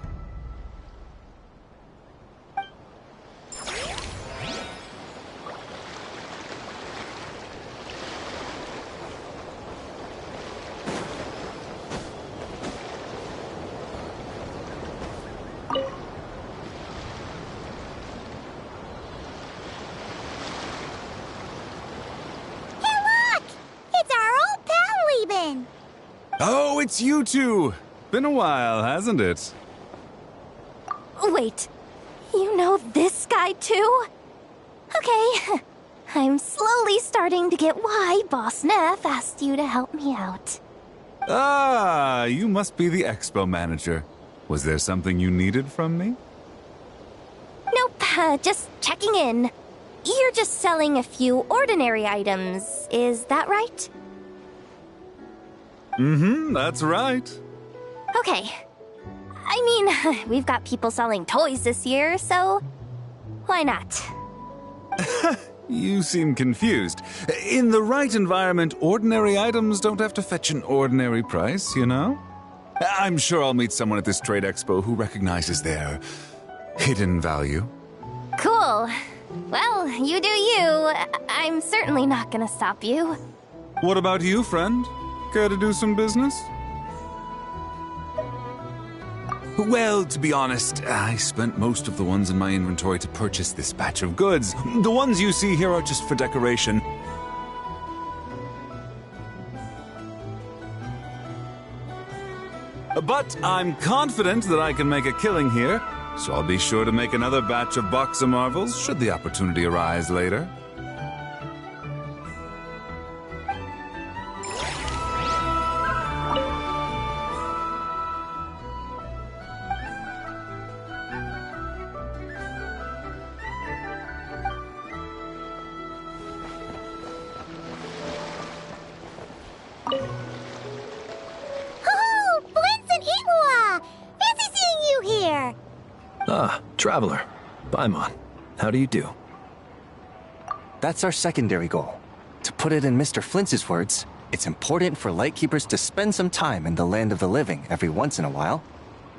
Speaker 16: Oh, it's you two! Been a while, hasn't it?
Speaker 5: Wait, you know this guy too? Okay, I'm slowly starting to get why Boss Neff asked you to help me out.
Speaker 16: Ah, you must be the expo manager. Was there something you needed from me?
Speaker 5: Nope, just checking in. You're just selling a few ordinary items, is that right?
Speaker 16: Mm-hmm, that's right.
Speaker 5: Okay. I mean, we've got people selling toys this year, so why not?
Speaker 16: You seem confused. In the right environment, ordinary items don't have to fetch an ordinary price, you know? I'm sure I'll meet someone at this trade expo who recognizes their hidden value.
Speaker 5: Cool. Well, you do you. I'm certainly not gonna stop you.
Speaker 16: What about you, friend? Care to do some business? Well, to be honest, I spent most of the ones in my inventory to purchase this batch of goods. The ones you see here are just for decoration. But I'm confident that I can make a killing here, so I'll be sure to make another batch of Boxa Marvels should the opportunity arise later.
Speaker 17: Ah, Traveler. Paimon. How do you do?
Speaker 12: That's our secondary goal. To put it in Mr. Flintz's words, it's important for Lightkeepers to spend some time in the land of the living every once in a while.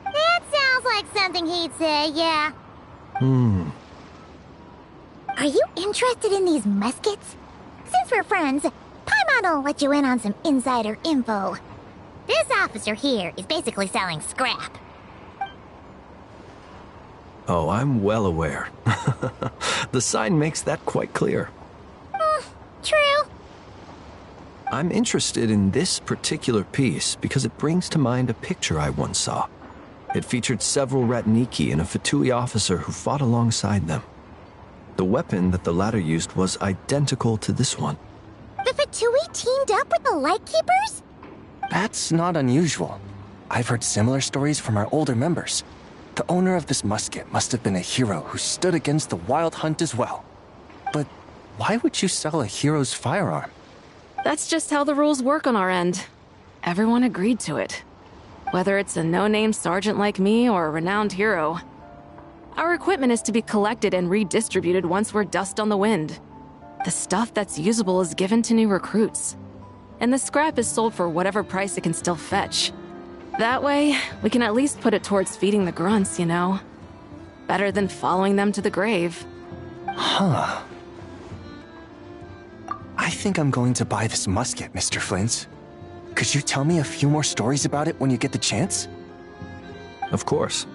Speaker 7: That sounds like something he'd say, yeah. Are you interested in these muskets? Since we're friends, Paimon will let you in on some insider info. This officer here is basically selling scrap.
Speaker 17: Oh, I'm well aware. The sign makes that quite clear.
Speaker 7: True.
Speaker 17: I'm interested in this particular piece because it brings to mind a picture I once saw. It featured several Ratniki and a Fatui officer who fought alongside them. The weapon that the latter used was identical to this one.
Speaker 7: The Fatui teamed up with the Lightkeepers?
Speaker 12: That's not unusual. I've heard similar stories from our older members. The owner of this musket must have been a hero who stood against the Wild Hunt as well. But why would you sell a hero's firearm?
Speaker 2: That's just how the rules work on our end. Everyone agreed to it. Whether it's a no-name sergeant like me or a renowned hero. Our equipment is to be collected and redistributed once we're dust on the wind. The stuff that's usable is given to new recruits. And the scrap is sold for whatever price it can still fetch. That way, we can at least put it towards feeding the grunts, you know? Better than following them to the grave.
Speaker 12: Huh. I think I'm going to buy this musket, Mr. Flintz. Could you tell me a few more stories about it when you get the chance?
Speaker 17: Of course.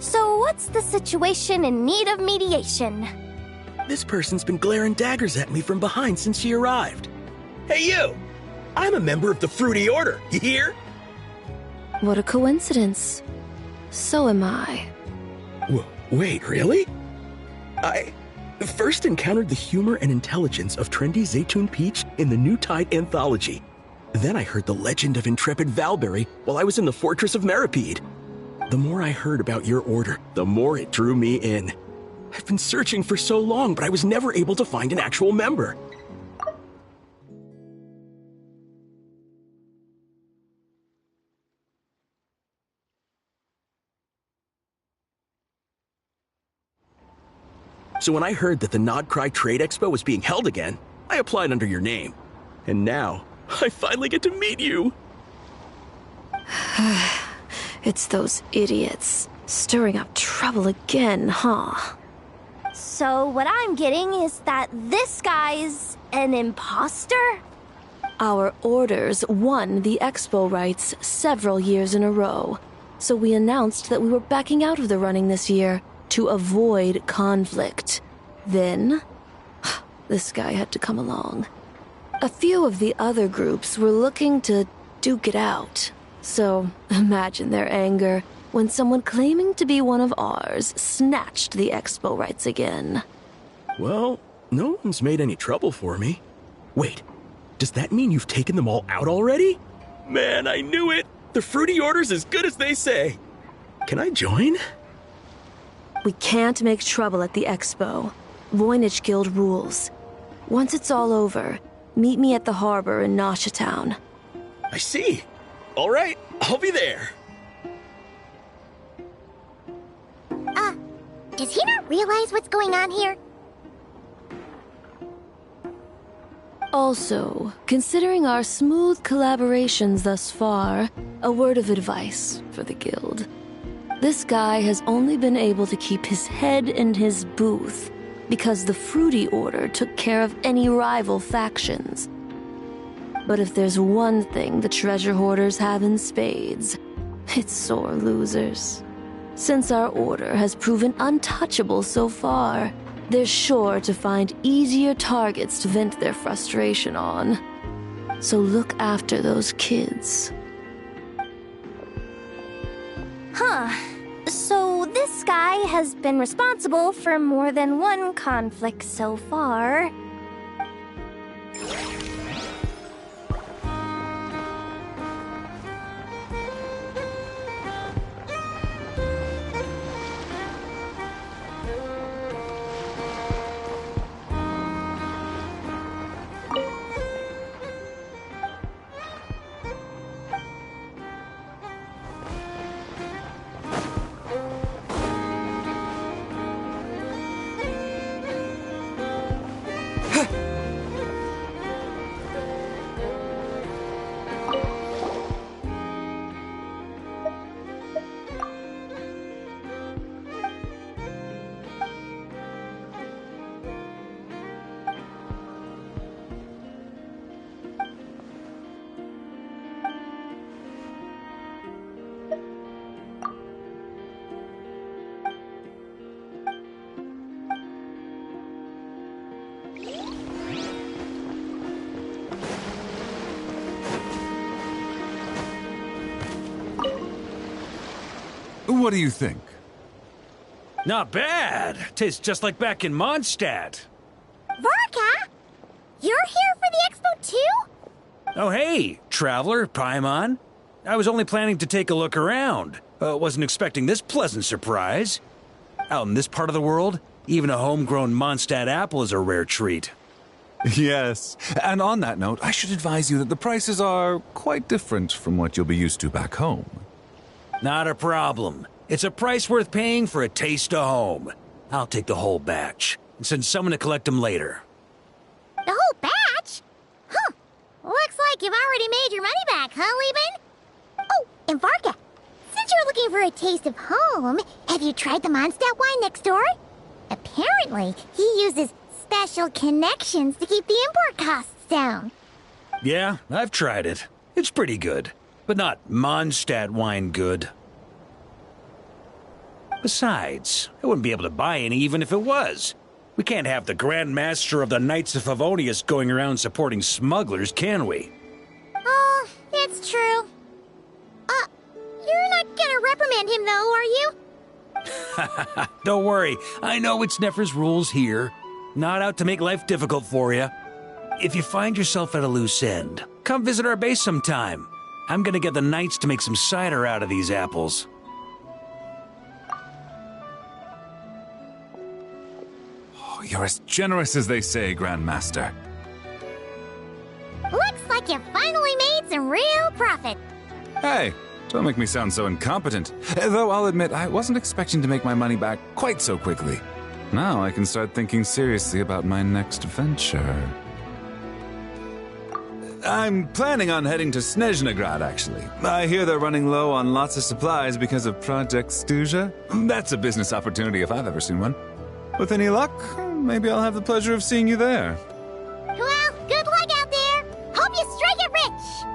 Speaker 5: So what's the situation in need of mediation?
Speaker 11: This person's been glaring daggers at me from behind since she arrived. Hey, you! I'm a member of the Fruity Order, you hear?
Speaker 1: What a coincidence. So am I.
Speaker 11: Wait, really? I first encountered the humor and intelligence of trendy Zaytune Peach in the New Tide anthology. Then I heard the legend of intrepid Valberry while I was in the Fortress of Meripede. The more I heard about your order, the more it drew me in. I've been searching for so long, but I was never able to find an actual member. So when I heard that the Nodcry Trade Expo was being held again, I applied under your name. And now, I finally get to meet you!
Speaker 1: It's those idiots. Stirring up trouble again, huh?
Speaker 5: So what I'm getting is that this guy's an imposter?
Speaker 1: Our orders won the expo rights several years in a row, so we announced that we were backing out of the running this year to avoid conflict. Then, this guy had to come along. A few of the other groups were looking to duke it out, so imagine their anger when someone claiming to be one of ours snatched the expo rights again.
Speaker 11: Well, no one's made any trouble for me. Wait, does that mean you've taken them all out already? Man, I knew it! The Fruity Order's as good as they say. Can I join?
Speaker 1: We can't make trouble at the expo. Voynich Guild rules. Once it's all over, meet me at the harbor in Nasha Town.
Speaker 11: I see. All right, I'll be there.
Speaker 7: Does he not realize what's going on here?
Speaker 1: Also, considering our smooth collaborations thus far, a word of advice for the guild. This guy has only been able to keep his head in his booth because the Fruity Order took care of any rival factions. But if there's one thing the treasure hoarders have in spades, it's sore losers. Since our order has proven untouchable so far, they're sure to find easier targets to vent their frustration on. So look after those kids.
Speaker 5: Huh. So this guy has been responsible for more than one conflict so far.
Speaker 16: What do you think?
Speaker 18: Not bad. Tastes just like back in Mondstadt.
Speaker 7: Varka? You're here for the expo too?
Speaker 18: Oh hey, Traveler, Paimon. I was only planning to take a look around. Wasn't expecting this pleasant surprise. Out in this part of the world, even a homegrown Mondstadt apple is a rare treat.
Speaker 16: Yes, and on that note, I should advise you that the prices are quite different from what you'll be used to back home.
Speaker 18: Not a problem. It's a price worth paying for a taste of home. I'll take the whole batch and send someone to collect them later.
Speaker 7: The whole batch? Huh. Looks like you've already made your money back, huh, Leben? Oh, and Varka, since you're looking for a taste of home, have you tried the Mondstadt wine next door? Apparently, he uses special connections to keep the import costs down.
Speaker 18: Yeah, I've tried it. It's pretty good, but not Mondstadt wine good. Besides, I wouldn't be able to buy any even if it was. We can't have the Grand Master of the Knights of Favonius going around supporting smugglers, can we?
Speaker 7: It's true. You're not gonna reprimand him though, are you?
Speaker 18: Don't worry, I know it's Nefer's rules here. Not out to make life difficult for you. If you find yourself at a loose end, come visit our base sometime. I'm gonna get the Knights to make some cider out of these apples.
Speaker 16: Oh, you're as generous as they say, Grandmaster.
Speaker 7: Looks like you finally made some real profit.
Speaker 16: Hey, don't make me sound so incompetent. Though I'll admit, I wasn't expecting to make my money back quite so quickly. Now I can start thinking seriously about my next venture. I'm planning on heading to Snezhnograd, actually. I hear they're running low on lots of supplies because of Project Stuja. That's a business opportunity if I've ever seen one. With any luck, maybe I'll have the pleasure of seeing you there.
Speaker 7: Well, good luck out there. Hope you strike it rich.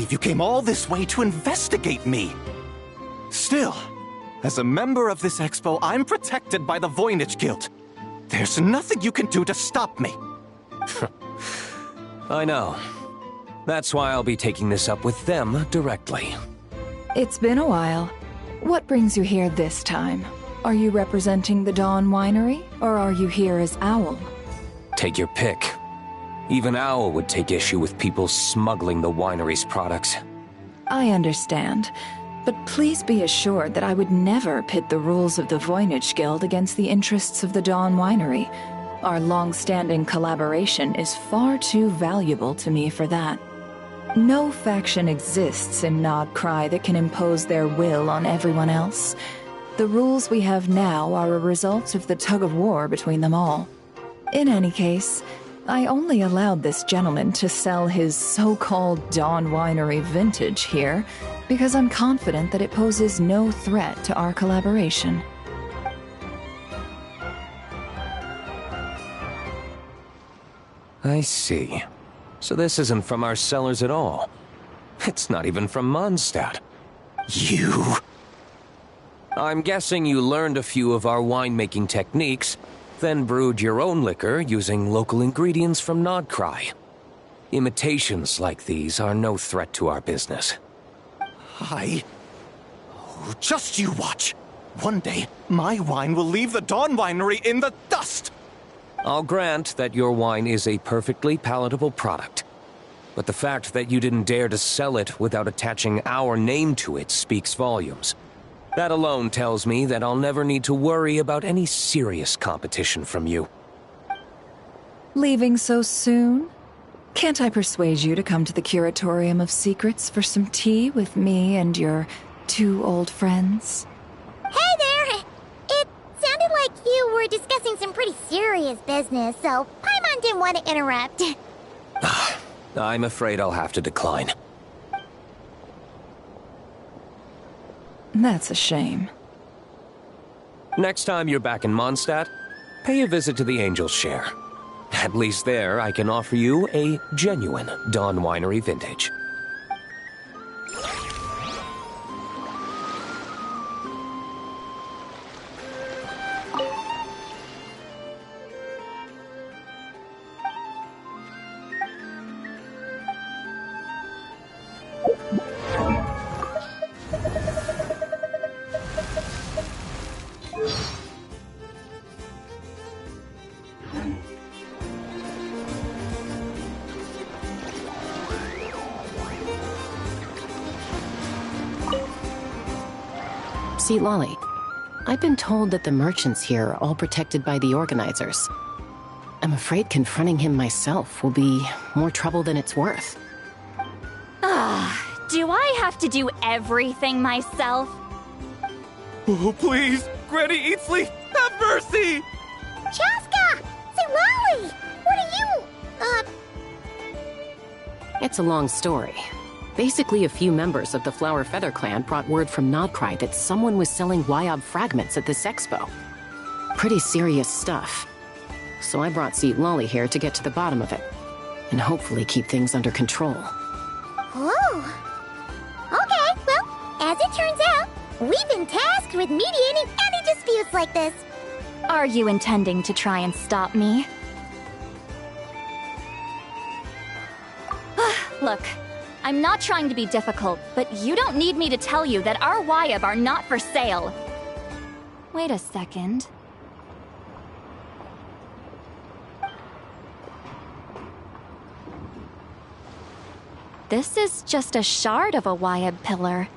Speaker 12: You came all this way to investigate me. Still, as a member of this expo, I'm protected by the Voynich Guild. There's nothing you can do to stop me.
Speaker 17: I know. That's why I'll be taking this up with them directly.
Speaker 19: It's been a while. What brings you here this time? Are you representing the Dawn Winery, or are you here as Owl?
Speaker 17: Take your pick. Even Owl would take issue with people smuggling the winery's products.
Speaker 19: I understand, but please be assured that I would never pit the rules of the Voynich Guild against the interests of the Dawn Winery. Our long-standing collaboration is far too valuable to me for that. No faction exists in Nodcry that can impose their will on everyone else. The rules we have now are a result of the tug-of-war between them all. In any case, I only allowed this gentleman to sell his so-called Dawn Winery vintage here because I'm confident that it poses no threat to our collaboration.
Speaker 17: I see. So this isn't from our cellars at all. It's not even from Mondstadt. You... I'm guessing you learned a few of our winemaking techniques, then brewed your own liquor using local ingredients from Nodcry. Imitations like these are no threat to our business.
Speaker 12: Just you watch. One day, my wine will leave the Dawn Winery in the dust!
Speaker 17: I'll grant that your wine is a perfectly palatable product. But the fact that you didn't dare to sell it without attaching our name to it speaks volumes. That alone tells me that I'll never need to worry about any serious competition from you.
Speaker 19: Leaving so soon? Can't I persuade you to come to the Curatorium of Secrets for some tea with me and your two old friends?
Speaker 7: Hey there! It sounded like you were discussing some pretty serious business, so Paimon didn't want to interrupt.
Speaker 17: I'm afraid I'll have to decline.
Speaker 19: That's a shame.
Speaker 17: Next time you're back in Mondstadt, pay a visit to the Angel's Share. At least there, I can offer you a genuine Dawn Winery vintage.
Speaker 20: See, Lolly, I've been told that the merchants here are all protected by the organizers. I'm afraid confronting him myself will be more trouble than it's worth.
Speaker 5: Do I have to do everything myself?
Speaker 12: Oh, please! Granny Eatsley, have mercy!
Speaker 7: Chaska! Say, Lolly! What are you,
Speaker 20: It's a long story. Basically, a few members of the Flower Feather clan brought word from Nodcry that someone was selling Wyob fragments at this expo. Pretty serious stuff. So I brought Seat Lolly here to get to the bottom of it, and hopefully keep things under control.
Speaker 7: Oh. Okay, well, as it turns out, we've been tasked with mediating any disputes like this.
Speaker 5: Are you intending to try and stop me? Look, I'm not trying to be difficult, but you don't need me to tell you that our Wyob are not for sale. Wait a second. This is just a shard of a Wyob pillar.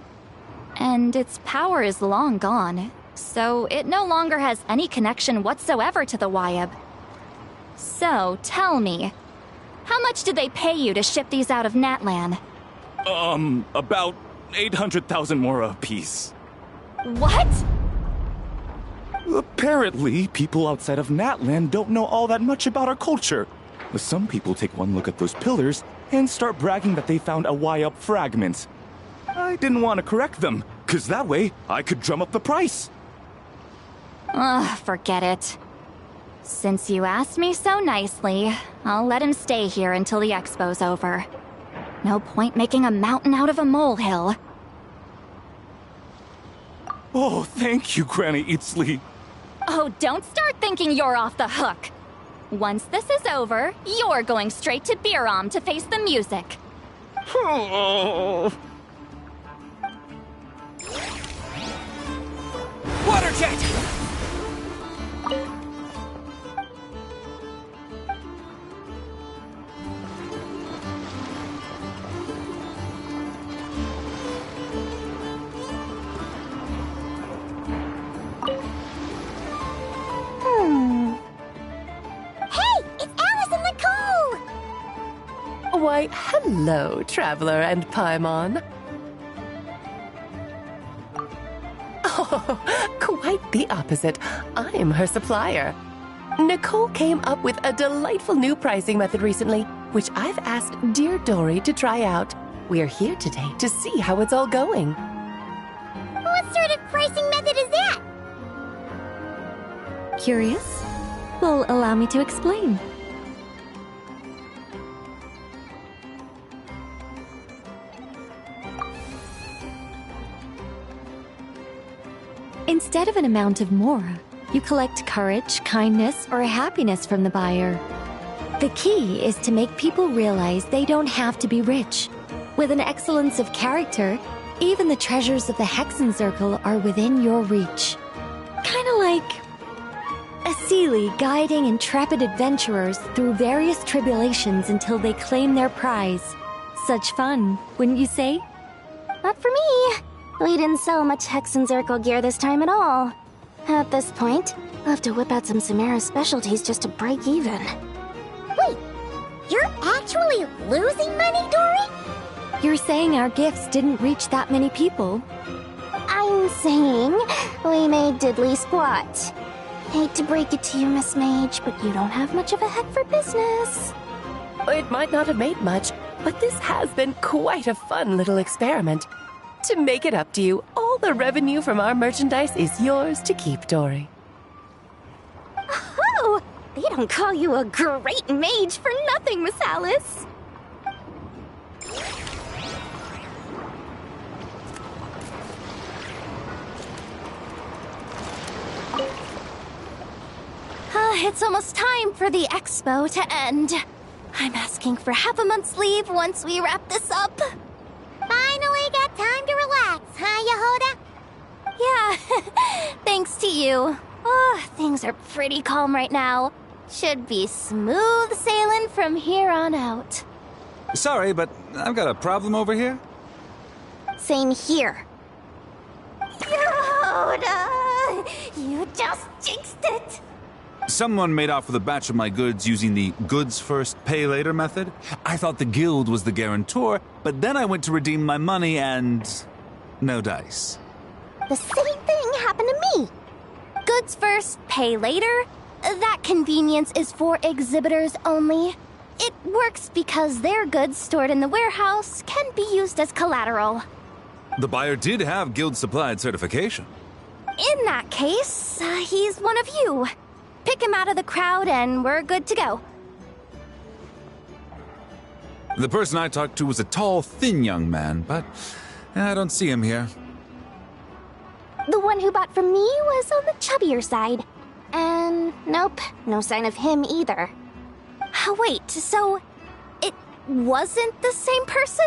Speaker 5: And its power is long gone, so it no longer has any connection whatsoever to the Wyob. So, tell me, how much did they pay you to ship these out of Natlan?
Speaker 6: About 800,000 mora apiece.
Speaker 5: What?
Speaker 6: Apparently, people outside of Natlan don't know all that much about our culture. Some people take one look at those pillars and start bragging that they found a Wyob fragment. I didn't want to correct them, cause that way I could drum up the price.
Speaker 5: Ugh, forget it. Since you asked me so nicely, I'll let him stay here until the expo's over. No point making a mountain out of a molehill.
Speaker 6: Oh, thank you, Granny Eatsley.
Speaker 5: Oh, don't start thinking you're off the hook. Once this is over, you're going straight to Biram to face the music.
Speaker 6: Water jet!
Speaker 7: Hey, it's Alice and Nicole!
Speaker 21: Why, hello, Traveler and Paimon. Oh, quite the opposite. I'm her supplier. Nicole came up with a delightful new pricing method recently, which I've asked dear Dory to try out. We're here today to see how it's all going.
Speaker 7: What sort of pricing method is that?
Speaker 5: Curious? Well, allow me to explain. Instead of an amount of mora, you collect courage, kindness, or happiness from the buyer. The key is to make people realize they don't have to be rich. With an excellence of character, even the treasures of the Hexen Circle are within your reach. Kinda like a Seelie guiding intrepid adventurers through various tribulations until they claim their prize. Such fun, wouldn't you say?
Speaker 15: Not for me. We didn't sell much Hexen Circle gear this time at all. At this point, I'll have to whip out some Samara specialties just to break even.
Speaker 7: Wait, you're actually losing money, Dory?
Speaker 5: You're saying our gifts didn't reach that many people?
Speaker 15: I'm saying we made diddly squat. Hate to break it to you, Miss Mage, but you don't have much of a head for business.
Speaker 21: It might not have made much, but this has been quite a fun little experiment. To make it up to you, all the revenue from our merchandise is yours to keep, Dory.
Speaker 5: Oh, they don't call you a great mage for nothing, Miss Alice. It's almost time for the expo to end. I'm asking for half a month's leave once we wrap this up.
Speaker 7: Finally got time to relax, huh, Yehoda?
Speaker 5: Yeah, thanks to you. Oh, things are pretty calm right now. Should be smooth sailing from here on out.
Speaker 16: Sorry, but I've got a problem over here.
Speaker 15: Same here.
Speaker 7: Yehoda! You just jinxed it!
Speaker 16: Someone made off with a batch of my goods using the goods first, pay later method. I thought the guild was the guarantor, but then I went to redeem my money and no dice.
Speaker 15: The same thing happened to me.
Speaker 5: Goods first, pay later? That convenience is for exhibitors only. It works because their goods stored in the warehouse can be used as collateral.
Speaker 16: The buyer did have guild-supplied certification.
Speaker 5: In that case, he's one of you. Pick him out of the crowd and we're good to go.
Speaker 16: The person I talked to was a tall, thin young man, but I don't see him here.
Speaker 5: The one who bought from me was on the chubbier side. And nope, no sign of him either. Wait, so it wasn't the same person?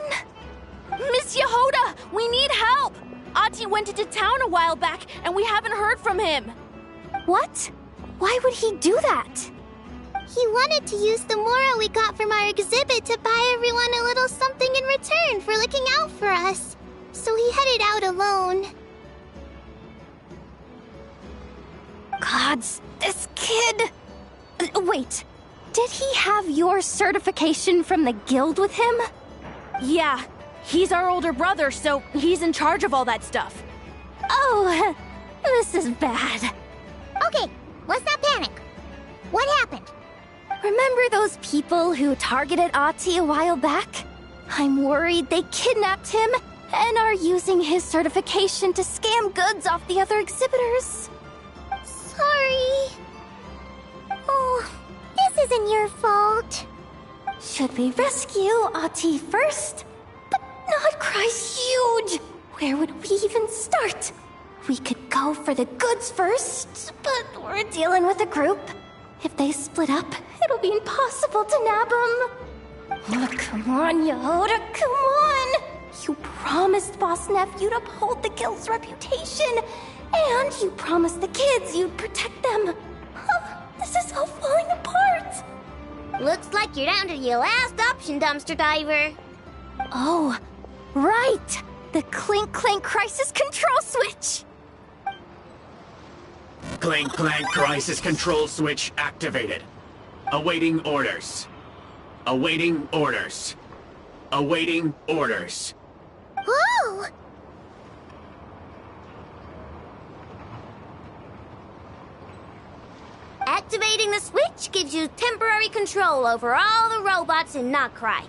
Speaker 10: Miss Yehoda, we need help! Ati went into town a while back, and we haven't heard from him.
Speaker 5: What? Why would he do that?
Speaker 7: He wanted to use the moral we got from our exhibit to buy everyone a little something in return for looking out for us. So he headed out alone.
Speaker 5: Gods, this kid... Wait, did he have your certification from the guild with him?
Speaker 10: Yeah, he's our older brother, so he's in charge of all that stuff.
Speaker 5: Oh, this is bad.
Speaker 7: Okay, let's not panic. What happened?
Speaker 5: Remember those people who targeted Ati a while back? I'm worried they kidnapped him and are using his certification to scam goods off the other exhibitors.
Speaker 7: Sorry. Oh, this isn't your fault.
Speaker 5: Should we rescue Ati first? But Nodcry's huge. Where would we even start? We could go for the goods first, but we're dealing with a group. If they split up, it'll be impossible to nab them. Oh, come on, Yehoda, come on! You promised Boss Nephew to uphold the guild's reputation, and you promised the kids you'd protect them. This is all falling apart.
Speaker 15: Looks like you're down to your last option, dumpster diver.
Speaker 5: Oh, right! The Clink Clank Crisis Control Switch!
Speaker 3: Clank Clank Crisis Control Switch activated. Awaiting orders. Awaiting orders. Awaiting orders.
Speaker 7: Whoa!
Speaker 15: Activating the switch gives you temporary control over all the robots in Nodcry.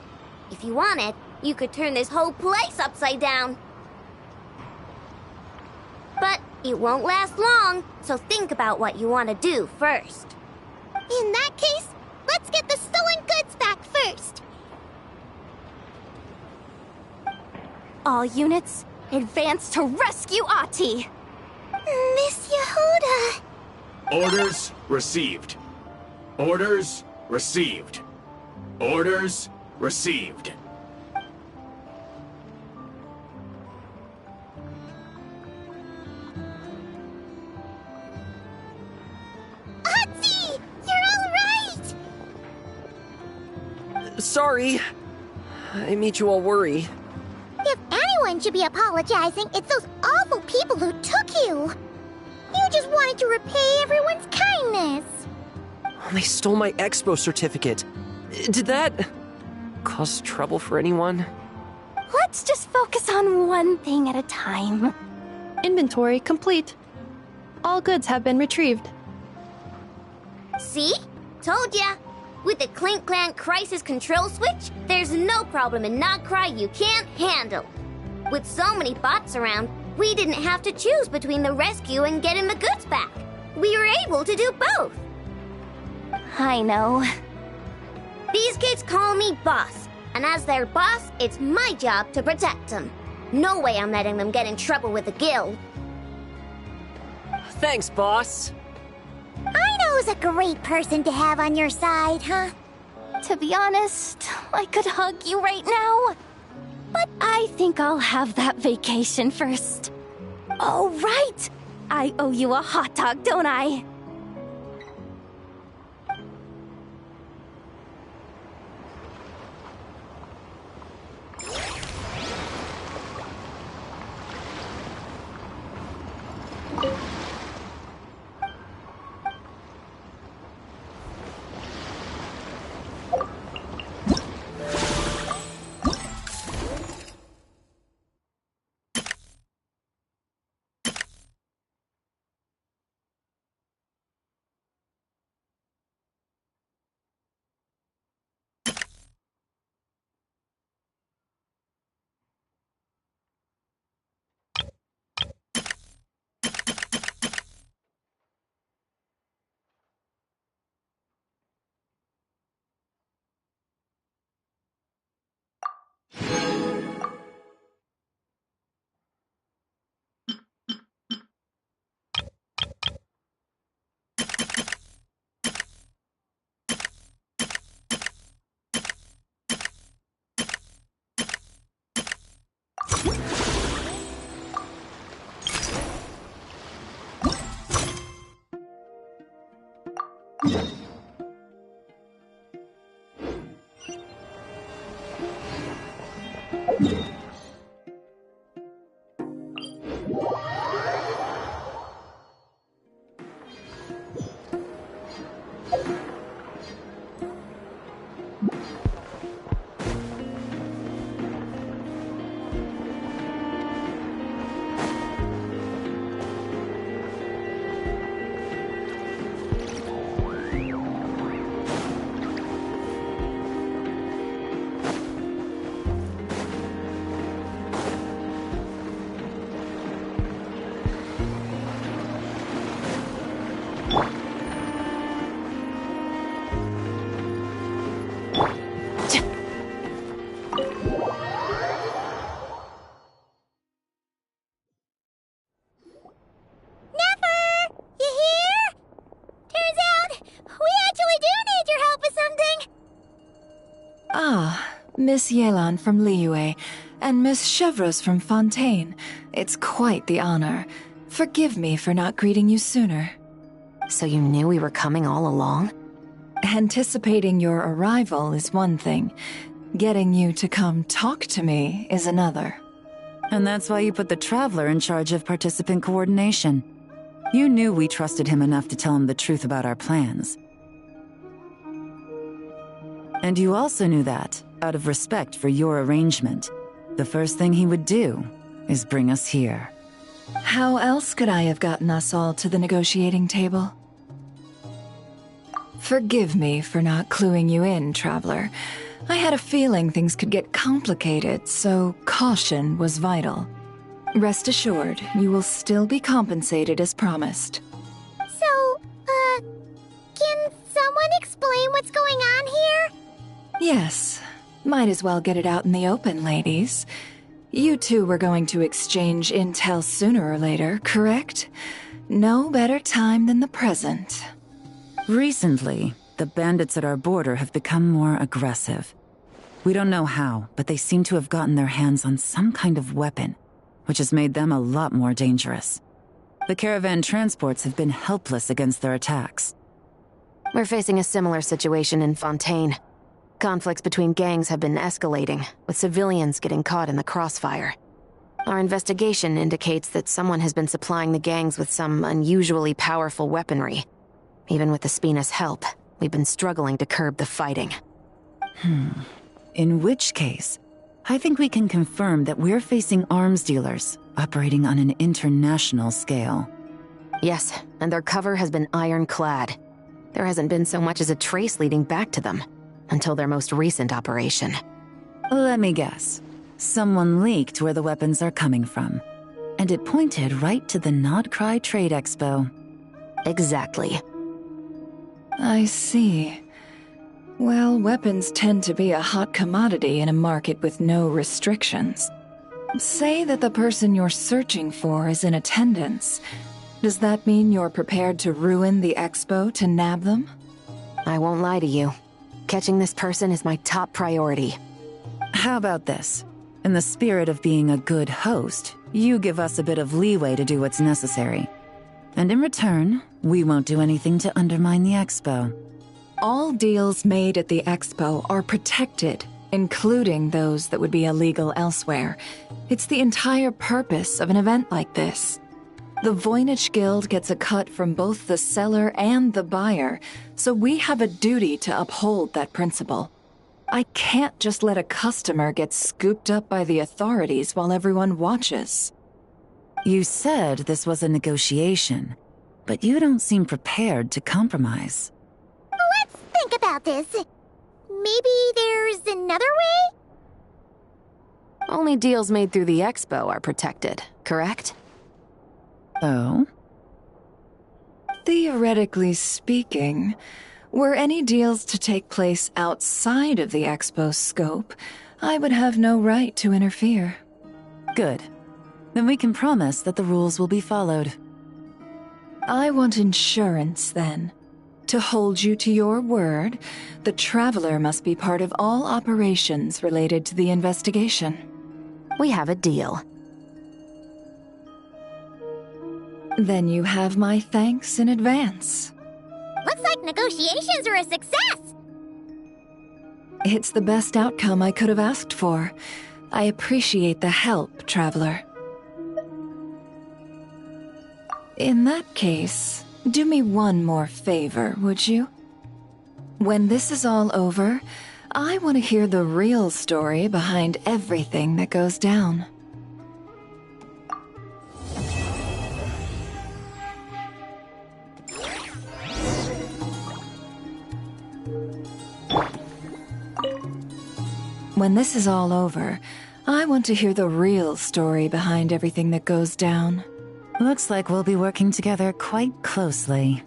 Speaker 15: If you wanted, you could turn this whole place upside down. But it won't last long, so think about what you want to do first.
Speaker 7: In that case, let's get the stolen goods back first.
Speaker 5: All units, advance to rescue Ati!
Speaker 7: Miss Yehoda!
Speaker 3: Orders received. Orders received. Orders received.
Speaker 7: Ati! You're all right!
Speaker 8: Sorry. I made you all worry.
Speaker 7: If anyone should be apologizing, it's those awful people who took you. You just wanted to repay everyone's kindness.
Speaker 8: They stole my expo certificate. Did that cause trouble for anyone?
Speaker 5: Let's just focus on one thing at a time.
Speaker 1: Inventory complete. All goods have been retrieved.
Speaker 15: See? Told ya. With the Clink Clank Crisis Control Switch, there's no problem in Nodcry you can't handle. With so many bots around, we didn't have to choose between the rescue and getting the goods back. We were able to do both.
Speaker 5: I know.
Speaker 15: These kids call me boss, and as their boss, it's my job to protect them. No way I'm letting them get in trouble with the guild.
Speaker 8: Thanks, boss.
Speaker 7: Aino's a great person to have on your side, huh?
Speaker 5: To be honest, I could hug you right now. But I think I'll have that vacation first. Oh, right! I owe you a hot dog, don't I?
Speaker 19: Miss Yelan from Liyue, and Miss Chevreuse from Fontaine. It's quite the honor. Forgive me for not greeting you sooner.
Speaker 20: So you knew we were coming all along?
Speaker 19: Anticipating your arrival is one thing. Getting you to come talk to me is another.
Speaker 14: And that's why you put the Traveler in charge of participant coordination. You knew we trusted him enough to tell him the truth about our plans. And you also knew that, out of respect for your arrangement, the first thing he would do is bring us here.
Speaker 19: How else could I have gotten us all to the negotiating table? Forgive me for not cluing you in, Traveler. I had a feeling things could get complicated, so caution was vital. Rest assured, you will still be compensated as promised.
Speaker 7: So, can someone explain what's going on here?
Speaker 19: Yes. Might as well get it out in the open, ladies. You two were going to exchange intel sooner or later, correct? No better time than the present.
Speaker 14: Recently, the bandits at our border have become more aggressive. We don't know how, but they seem to have gotten their hands on some kind of weapon, which has made them a lot more dangerous. The caravan transports have been helpless against their attacks.
Speaker 20: We're facing a similar situation in Fontaine. Conflicts between gangs have been escalating, with civilians getting caught in the crossfire. Our investigation indicates that someone has been supplying the gangs with some unusually powerful weaponry. Even with the Spina's help, we've been struggling to curb the fighting.
Speaker 14: In which case, I think we can confirm that we're facing arms dealers operating on an international scale.
Speaker 20: Yes, and their cover has been ironclad. There hasn't been so much as a trace leading back to them. Until their most recent operation.
Speaker 14: Let me guess. Someone leaked where the weapons are coming from. And it pointed right to the Nodcry Trade Expo.
Speaker 20: Exactly.
Speaker 19: I see. Well, weapons tend to be a hot commodity in a market with no restrictions. Say that the person you're searching for is in attendance. Does that mean you're prepared to ruin the expo to nab them?
Speaker 20: I won't lie to you. Catching this person is my top priority.
Speaker 14: How about this? In the spirit of being a good host, you give us a bit of leeway to do what's necessary. And in return, we won't do anything to undermine the expo.
Speaker 19: All deals made at the expo are protected, including those that would be illegal elsewhere. It's the entire purpose of an event like this. The Voynich Guild gets a cut from both the seller and the buyer, so we have a duty to uphold that principle. I can't just let a customer get scooped up by the authorities while everyone watches.
Speaker 14: You said this was a negotiation, but you don't seem prepared to compromise.
Speaker 7: Let's think about this. Maybe there's another way?
Speaker 20: Only deals made through the expo are protected, correct?
Speaker 14: Oh?
Speaker 19: Theoretically speaking, were any deals to take place outside of the expo's scope, I would have no right to interfere.
Speaker 14: Good. Then we can promise that the rules will be followed.
Speaker 19: I want insurance, then. To hold you to your word, the Traveler must be part of all operations related to the investigation.
Speaker 20: We have a deal.
Speaker 19: Then you have my thanks in advance.
Speaker 7: Looks like negotiations are a success!
Speaker 19: It's the best outcome I could have asked for. I appreciate the help, Traveler. In that case, do me one more favor, would you? When this is all over, I want to hear the real story behind everything that goes down. When this is all over, I want to hear the real story behind everything that goes down.
Speaker 14: Looks like we'll be working together quite closely.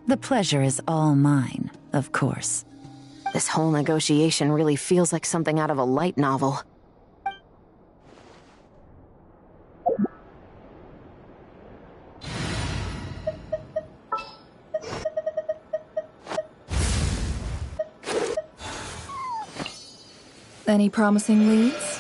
Speaker 14: The pleasure is all mine, of course.
Speaker 20: This whole negotiation really feels like something out of a light novel.
Speaker 19: Any promising leads?